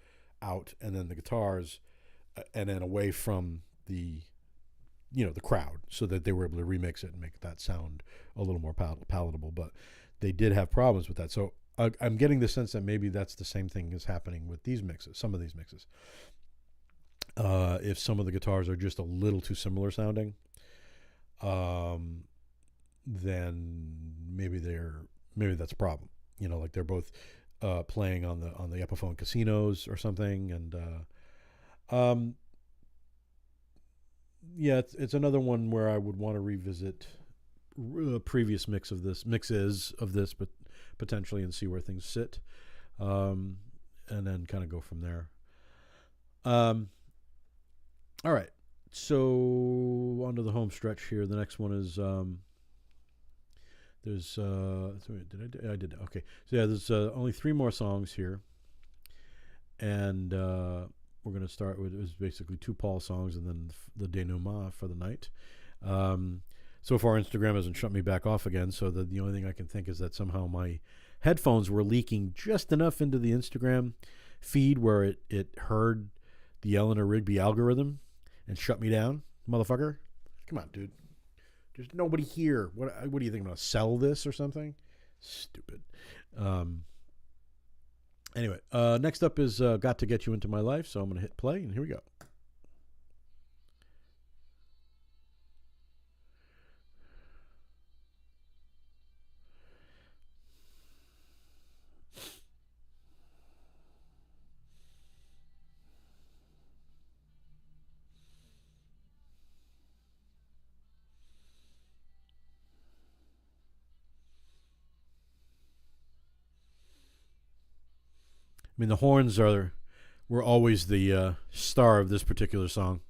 out, and then the guitars, and then away from the crowd, so that they were able to remix it and make that sound a little more palatable. But they did have problems with that. So I'm getting the sense that maybe that's the same thing is happening with these mixes. Some of these mixes, if some of the guitars are just a little too similar sounding, then maybe that's a problem. Like they're both playing on the Epiphone casinos or something, and yeah, it's another one where I would want to revisit previous mixes of this, but potentially, and see where things sit, and then kind of go from there. All right, so on to the home stretch here. The next one is there's sorry, I did okay. So yeah, there's only 3 more songs here, and we're going to start with, it was basically 2 Paul songs and then the denouement for the night. So far, Instagram hasn't shut me back off again, so the only thing I can think is that somehow my headphones were leaking just enough into the Instagram feed where it heard the Eleanor Rigby algorithm and shut me down. Motherfucker. Come on, dude. There's nobody here. What do you think? I'm going to sell this or something? Stupid. Anyway, next up is Got to Get You Into My Life, so I'm going to hit play, and here we go. I mean, the horns were always the star of this particular song.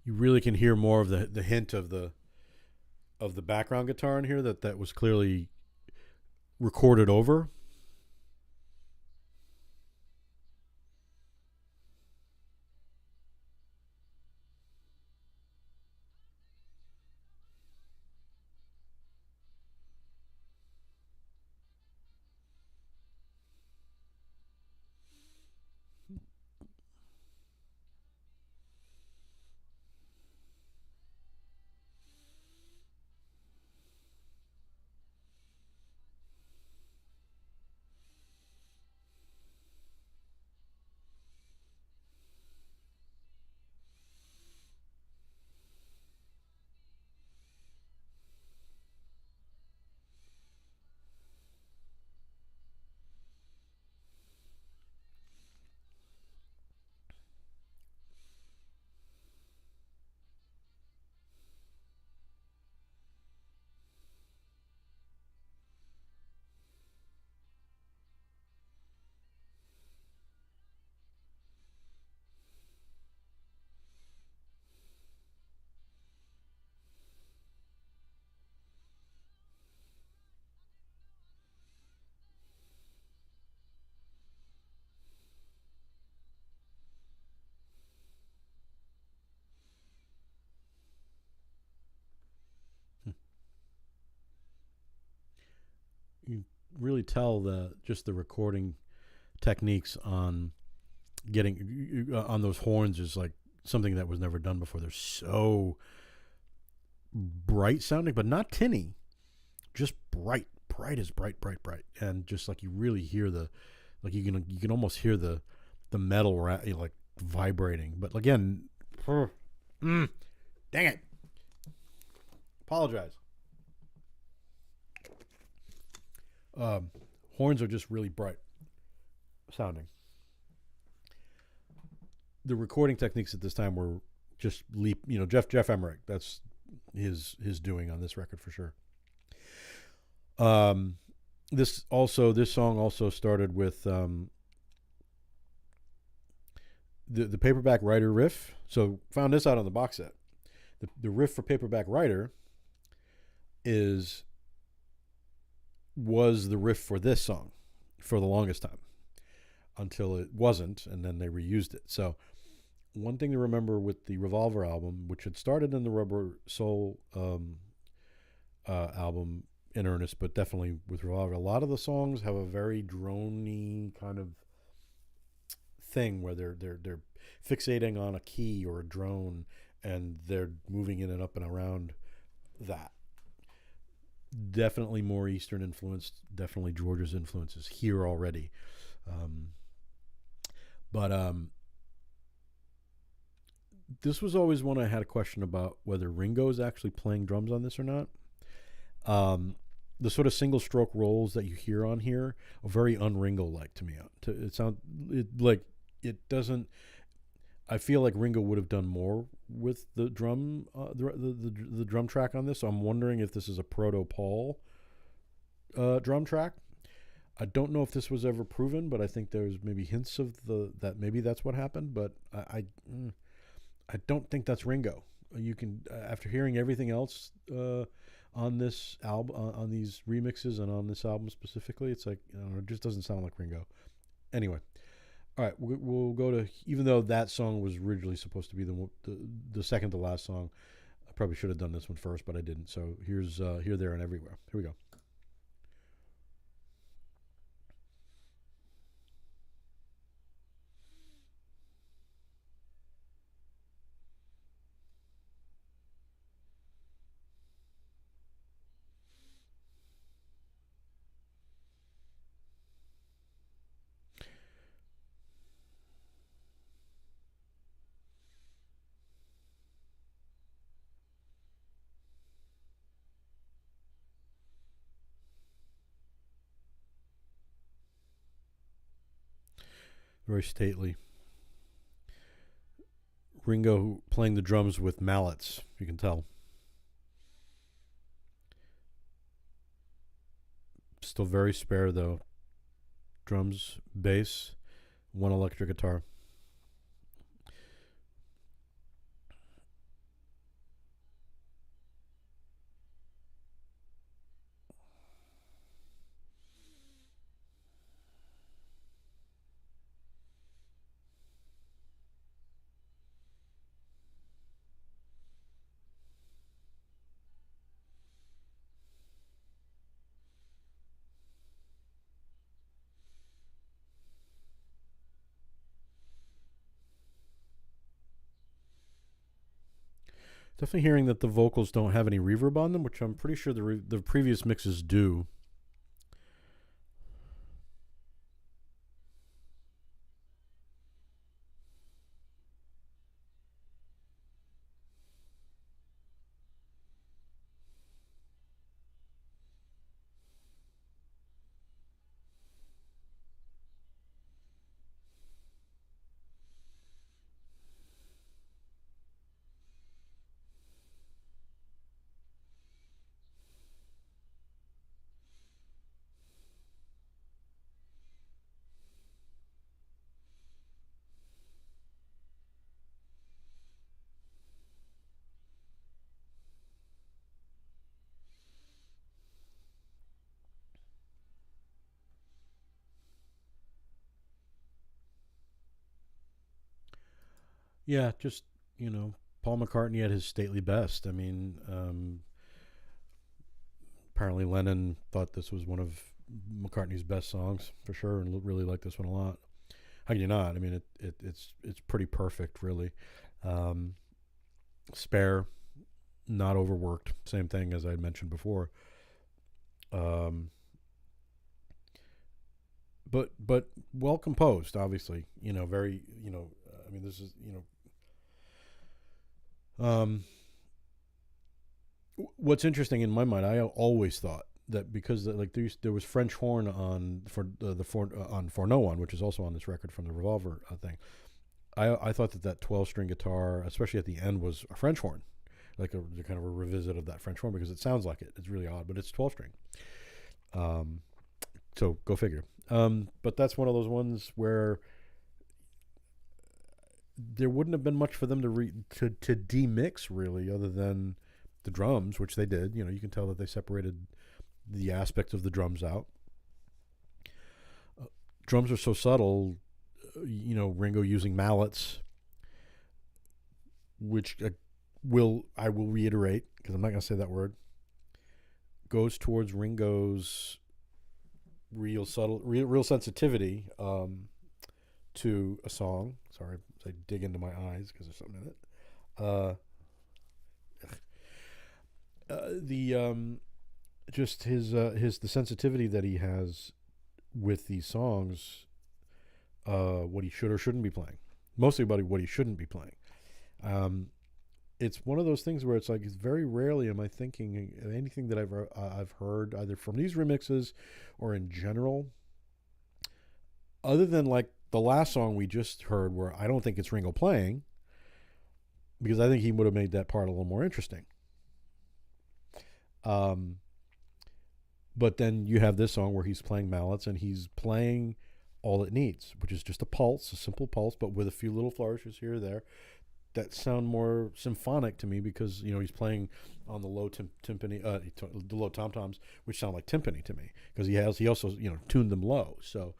You really can hear more of the hint of the background guitar in here that was clearly recorded over. You really tell the recording techniques on getting on those horns is like something that was never done before. They're so bright sounding, but not tinny, just bright as bright, and just like you really hear you can almost hear the metal like vibrating. But again, dang it, apologize. Horns are just really bright sounding. The recording techniques at this time were just Jeff Emmerich. That's his doing on this record for sure. This song also started with the Paperback Writer riff. So found this out on the box set. The riff for Paperback Writer was the riff for this song for the longest time until it wasn't, and then they reused it. So one thing to remember with the Revolver album, which had started in the Rubber Soul album in earnest, but definitely with Revolver, a lot of the songs have a very drony kind of thing where they're fixating on a key or a drone, and they're moving in and up and around that. Definitely more Eastern influenced, definitely George's influences here already. But this was always one I had a question about whether Ringo is actually playing drums on this or not. The sort of single stroke rolls that you hear on here are very un-Ringo like to me. It doesn't. I feel like Ringo would have done more with the drum, the drum track on this. So I'm wondering if this is a proto Paul drum track. I don't know if this was ever proven, but I think there's maybe hints of that maybe that's what happened. But I don't think that's Ringo. You can after hearing everything else on this album, on these remixes, and on this album specifically, it's like it just doesn't sound like Ringo. Anyway. All right, we'll go to, even though that song was originally supposed to be the second to last song, I probably should have done this one first, but I didn't. So here's Here, There, and Everywhere. Here we go. very stately. Ringo playing the drums with mallets, you can tell. Still very spare though. Drums, bass, one electric guitar. Definitely hearing that the vocals don't have any reverb on them, which I'm pretty sure the previous mixes do. Yeah, just, Paul McCartney at his stately best. I mean, apparently Lennon thought this was one of McCartney's best songs for sure, and really liked this one a lot. How can you not? I mean, it's pretty perfect, really. Um, Spare, not overworked. Same thing as I had mentioned before. Um, but well composed, obviously. Very. I mean, this is Um, what's interesting in my mind, I always thought that because there was French horn on for no one, which is also on this record from the Revolver thing. I thought that 12-string guitar, especially at the end, was a French horn, like a kind of a revisit of that French horn, because it sounds like it. It's really odd, but it's 12-string. So go figure. But that's one of those ones where there wouldn't have been much for them to demix, really, other than the drums, which they did. You can tell that they separated the aspect of the drums out. Drums are so subtle. Ringo using mallets, which I will reiterate, because I'm not going to say that word, goes towards Ringo's real sensitivity to a song. Sorry, I dig into my eyes because there's something in it. Just the sensitivity that he has with these songs, what he should or shouldn't be playing, mostly about what he shouldn't be playing. It's one of those things where it's like, very rarely am I thinking of anything that I've heard either from these remixes or in general, other than like the last song we just heard, where I don't think it's Ringo playing, because I think he would have made that part a little more interesting. But then you have this song where he's playing mallets, and he's playing all it needs, which is just a simple pulse, but with a few little flourishes here or there that sound more symphonic to me, because he's playing on the low timpani, the low tom toms, which sound like timpani to me, because he also tuned them low. So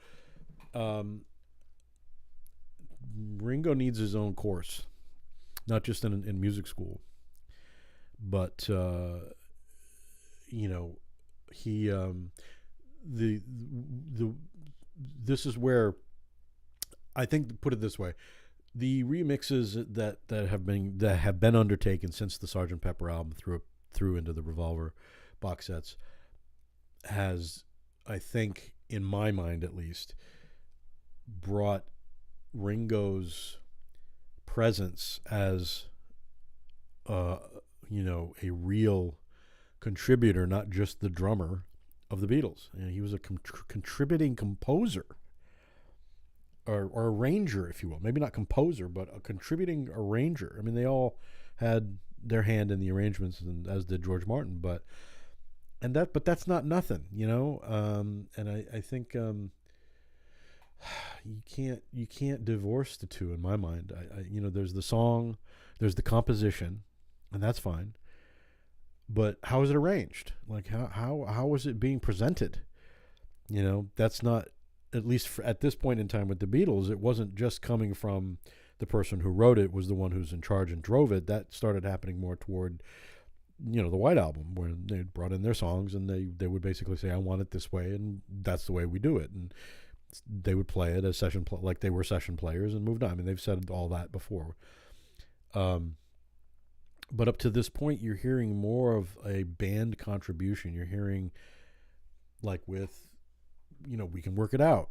Ringo needs his own course, not just in music school, but he this is where I think, put it this way, the remixes that have been undertaken since the Sgt. Pepper album through into the Revolver box sets has, I think, in my mind at least, brought Ringo's presence as a real contributor, not just the drummer of the Beatles. He was a contributing composer or arranger, if you will. Maybe not composer, but a contributing arranger. I mean, they all had their hand in the arrangements, and as did George Martin. But that's not nothing, you know. And I think you can't divorce the two in my mind. There's the song, there's the composition, and that's fine. But how is it arranged? Like how was it being presented? You know, that's not, at least at this point in time with the Beatles, it wasn't just coming from the person who wrote it was the one who's in charge and drove it. That started happening more toward, the White Album, where they brought in their songs and they would basically say, I want it this way, and that's the way we do it. And they would play it as like they were session players, and moved on. I mean, they've said all that before. But up to this point, you're hearing more of a band contribution. You're hearing, like with, We Can Work It Out.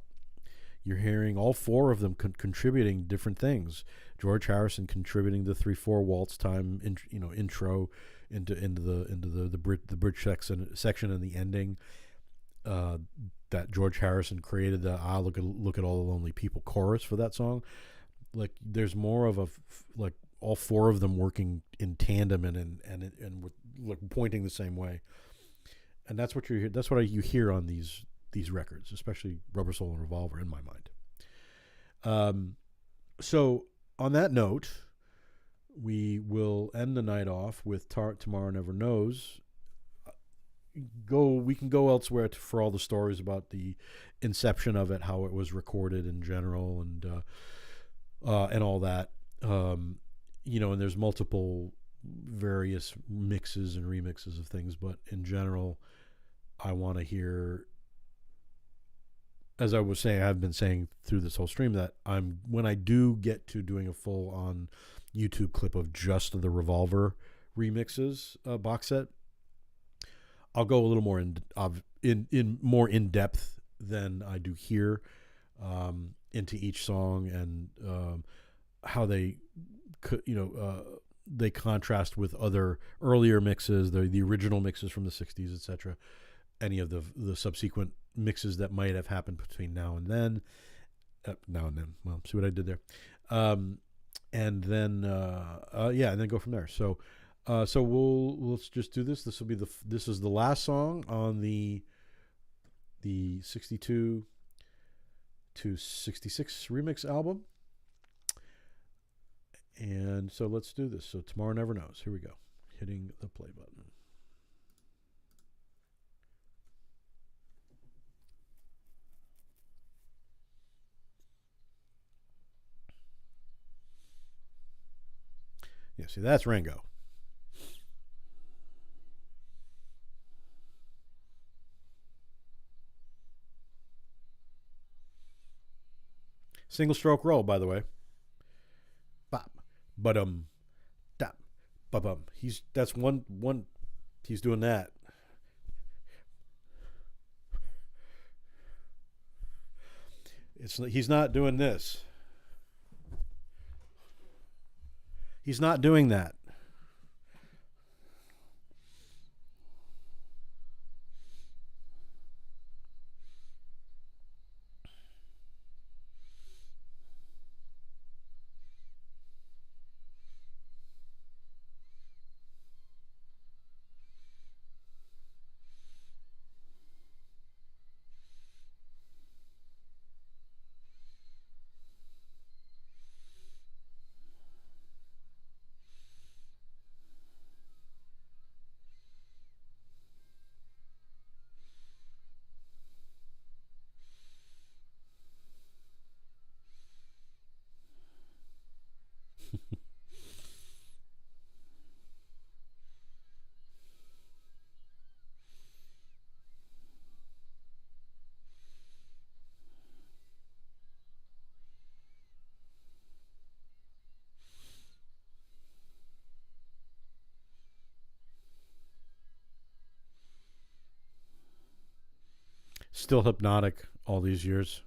You're hearing all four of them contributing different things. George Harrison contributing the 3/4 waltz time, intro into the bridge section and the ending. That George Harrison created the look at all the lonely people chorus for that song. Like, there's more of like all four of them working in tandem and with, like, pointing the same way. And that's what you hear. That's what you hear on these records, especially Rubber Soul and Revolver, in my mind. So on that note, we will end the night off with Tomorrow Never Knows. We can go elsewhere for all the stories about the inception of it, how it was recorded in general, and all that. And there's multiple various mixes and remixes of things, but in general, I want to hear, as I was saying, I've been saying through this whole stream, that when I do get to doing a full on YouTube clip of just the Revolver remixes box set, I'll go a little more more in depth than I do here into each song, and how they they contrast with other earlier mixes, the original mixes from the 60s, etc. Any of the subsequent mixes that might have happened between now and then. Well, see what I did there. And then go from there. So let's just do this. This is the last song on the 62 to 66 remix album. And so let's do this. So Tomorrow Never Knows. Here we go. Hitting the play button. Yeah, see, that's Ringo. Single stroke roll, by the way. Bop, ba-dum, tap, ba-bum. That's one. He's doing that. He's not doing this. He's not doing that. Still hypnotic all these years.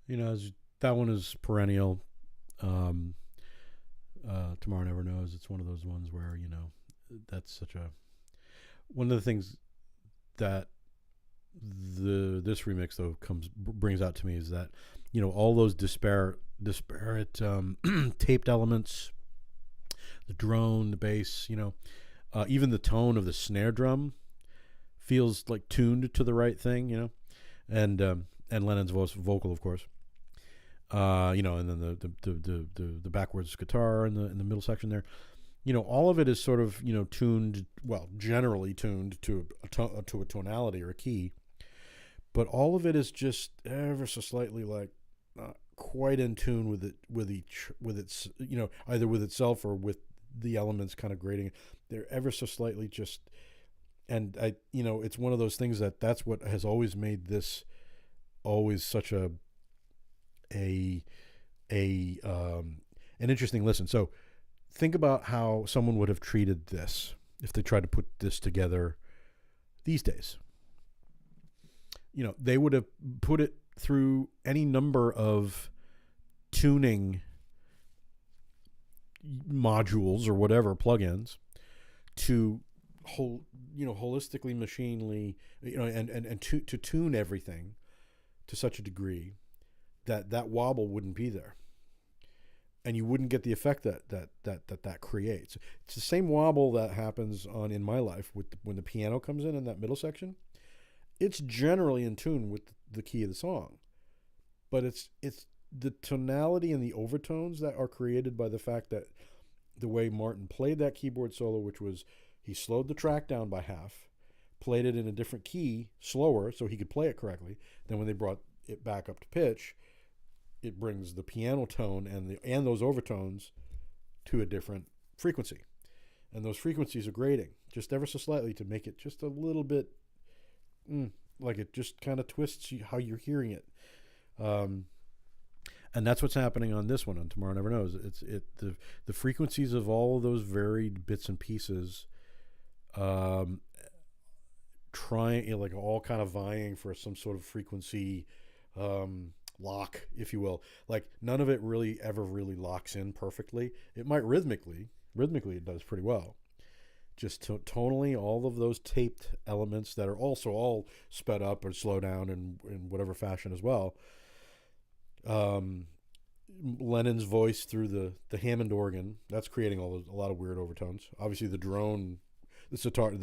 that one is perennial. Um, Tomorrow Never Knows. It's one of those ones where that's such a one of the things that this remix though brings out to me is that all those disparate taped elements, the drone, the bass, even the tone of the snare drum feels like tuned to the right thing, and Lennon's vocal, of course. And then the backwards guitar in the middle section there. All of it is sort of tuned, well, generally tuned to a tonality or a key, but all of it is just ever so slightly like not quite in tune with its either with itself or with the elements kind of grading. They're ever so slightly just, and it's one of those things that's what has always made this always such an interesting listen. So think about how someone would have treated this if they tried to put this together these days. They would have put it through any number of tuning modules or whatever plugins to holistically, machinely, and to tune everything to such a degree that wobble wouldn't be there, and you wouldn't get the effect that creates. It's the same wobble that happens in my life when the piano comes in that middle section. It's generally in tune with the key of the song, but it's the tonality and the overtones that are created by the fact that the way Martin played that keyboard solo, which was he slowed the track down by half, played it in a different key, slower, so he could play it correctly. Then when they brought it back up to pitch, it brings the piano tone and those overtones to a different frequency. And those frequencies are grading just ever so slightly to make it just a little bit like it just kind of twists how you're hearing it. And that's what's happening on this one, on Tomorrow Never Knows. The frequencies of all of those varied bits and pieces trying, like all kind of vying for some sort of frequency lock, if you will. Like none of it really ever really locks in perfectly. It might rhythmically it does pretty well. Just tonally, all of those taped elements that are also all sped up or slow down in whatever fashion as well. Lennon's voice through the Hammond organ, that's creating a lot of weird overtones. Obviously the drone, the sitar,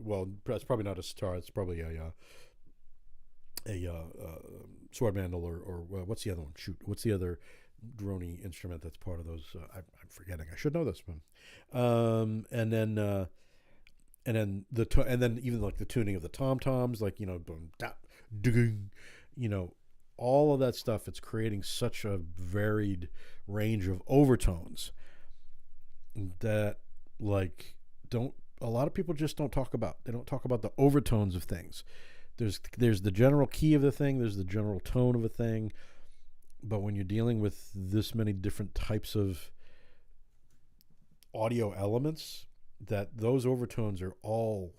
well, that's probably not a sitar, it's probably a sword mandol or what's the other one? Shoot, what's the other droney instrument that's part of those? I'm forgetting. I should know this one. And then even like the tuning of the tom toms, like boom, da, ding, all of that stuff. It's creating such a varied range of overtones that a lot of people just don't talk about. They don't talk about the overtones of things. There's the general key of the thing, there's the general tone of a thing, but when you're dealing with this many different types of audio elements, that those overtones are all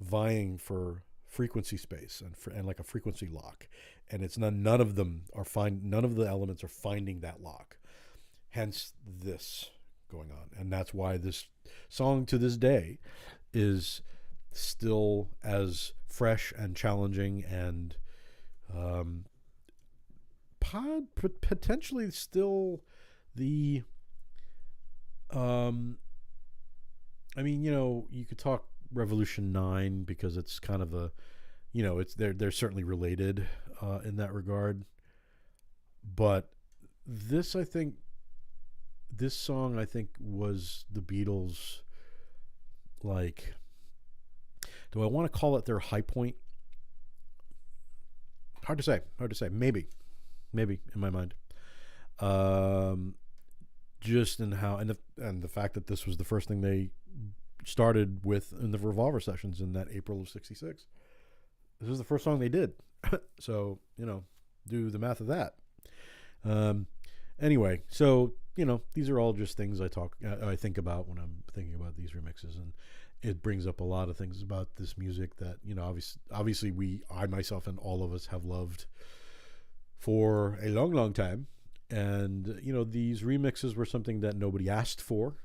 vying for frequency space and like a frequency lock, and it's none of the elements are finding that lock. Hence this going on, and that's why this song to this day is still as fresh and challenging and potentially still the you could talk Revolution 9 because it's kind of a they're certainly related in that regard, but this song I think was the Beatles, like, do I want to call it their high point? Hard to say. Maybe in my mind. Just in how and the fact that this was the first thing they started with in the Revolver sessions in that April of '66. This is the first song they did. So, do the math of that. Anyway, so, these are all just things I think about when I'm thinking about these remixes, and it brings up a lot of things about this music that, obviously I myself and all of us have loved for a long, long time. And these remixes were something that nobody asked for.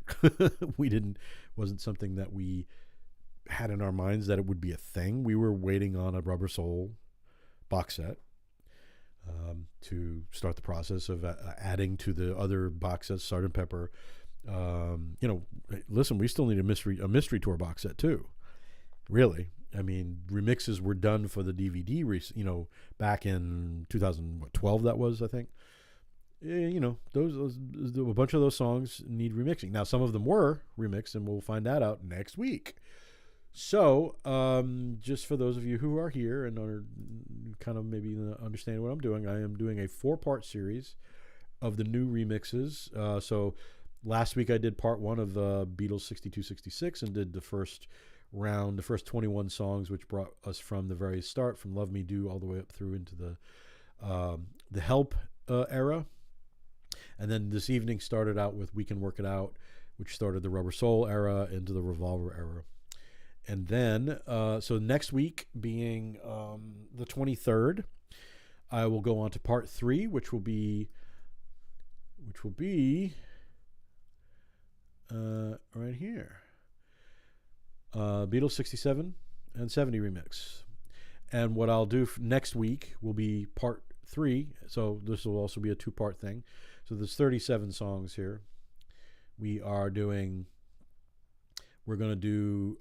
Wasn't something that we had in our minds that it would be a thing. We were waiting on a Rubber Soul box set to start the process of adding to the other box sets, Sgt. Pepper. Listen, we still need a mystery tour box set too. Really, I mean, remixes were done for the DVD. Back in 2012, that was, I think. Those a bunch of those songs need remixing. Now, some of them were remixed, and we'll find that out next week. So, just for those of you who are here and are kind of maybe understanding what I'm doing, I am doing a 4-part series of the new remixes. So, last week I did part 1 of Beatles 62-66 and did the first round, the first 21 songs, which brought us from the very start, from Love Me Do all the way up through into the Help era. And then this evening started out with We Can Work It Out, which started the Rubber Soul era into the Revolver era. And then, so next week being the 23rd, I will go on to part 3, which will be right here. Beatles 67 and 70 remix. And what I'll do next week will be part 3. So this will also be a 2-part thing. So there's 37 songs here. We're going to do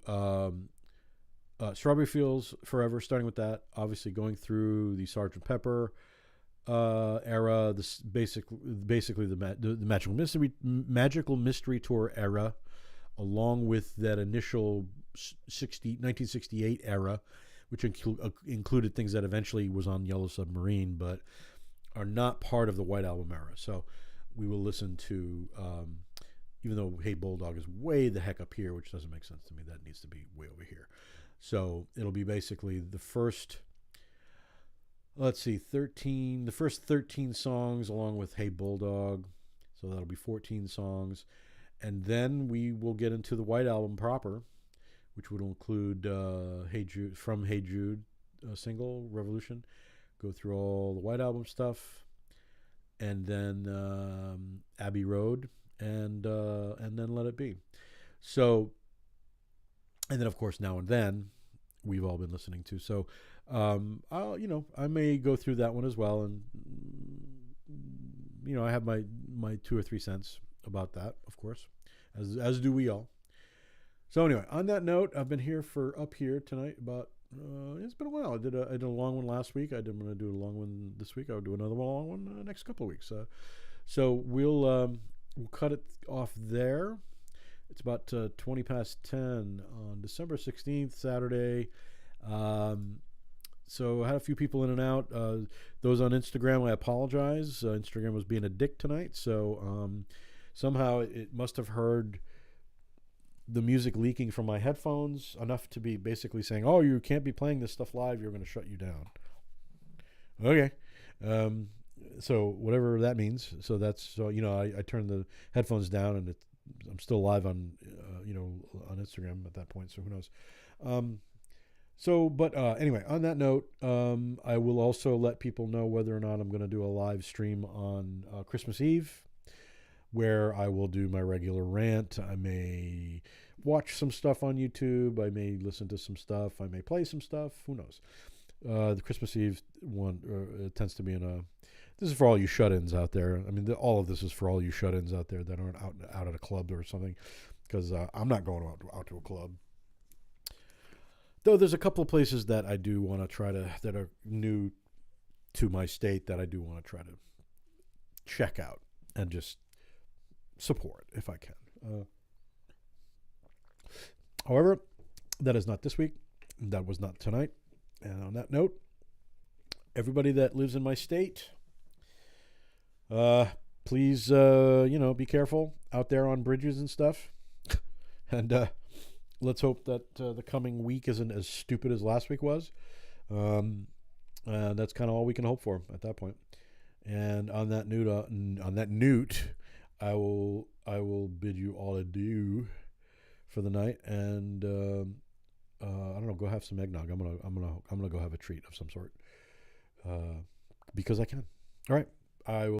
Strawberry Fields Forever, starting with that. Obviously going through the Sgt. Pepper era, this basically the Magical Mystery Tour era, along with that initial 1968 era, which included things that eventually was on Yellow Submarine, but are not part of the White Album era. So we will listen to, even though Hey Bulldog is way the heck up here, which doesn't make sense to me, that needs to be way over here. So it'll be basically the first, the first 13 songs along with Hey Bulldog. So that'll be 14 songs. And then we will get into the White Album proper, which would include Hey Jude single, Revolution. Go through all the White Album stuff. And then Abbey Road and then Let It Be. So, and then of course Now and Then we've all been listening to. So I may go through that one as well, and I have my 2 or 3 cents about that, of course, as do we all. So anyway, on that note, I've been here up here tonight about it's been a while. I did a long one last week. I'm going to do a long one this week. I'll do another long one next couple of weeks. So we'll cut it off there. It's about 20 past 10 on December 16th, Saturday. So I had a few people in and out. Those on Instagram, I apologize. Instagram was being a dick tonight. So somehow it must have heard the music leaking from my headphones enough to be basically saying, oh, you can't be playing this stuff live. You're going to shut you down. Okay. So whatever that means. So I turned the headphones down, and I'm still live on, on Instagram at that point. So who knows? Anyway, on that note, I will also let people know whether or not I'm going to do a live stream on Christmas Eve, where I will do my regular rant. I may watch some stuff on YouTube. I may listen to some stuff. I may play some stuff. Who knows? The Christmas Eve one tends to be this is for all you shut-ins out there. I mean, all of this is for all you shut-ins out there that aren't out at a club or something, because I'm not going out to a club. Though there's a couple of places that I do want to try that are new to my state that I do want to try to check out and just support if I can. However, that is not this week. That was not tonight. And on that note, everybody that lives in my state, please, be careful out there on bridges and stuff. And let's hope that the coming week isn't as stupid as last week was. That's kind of all we can hope for at that point. And on that note, I will bid you all adieu for the night, and I don't know, go have some eggnog. I'm gonna go have a treat of some sort, because I can. All right. I will.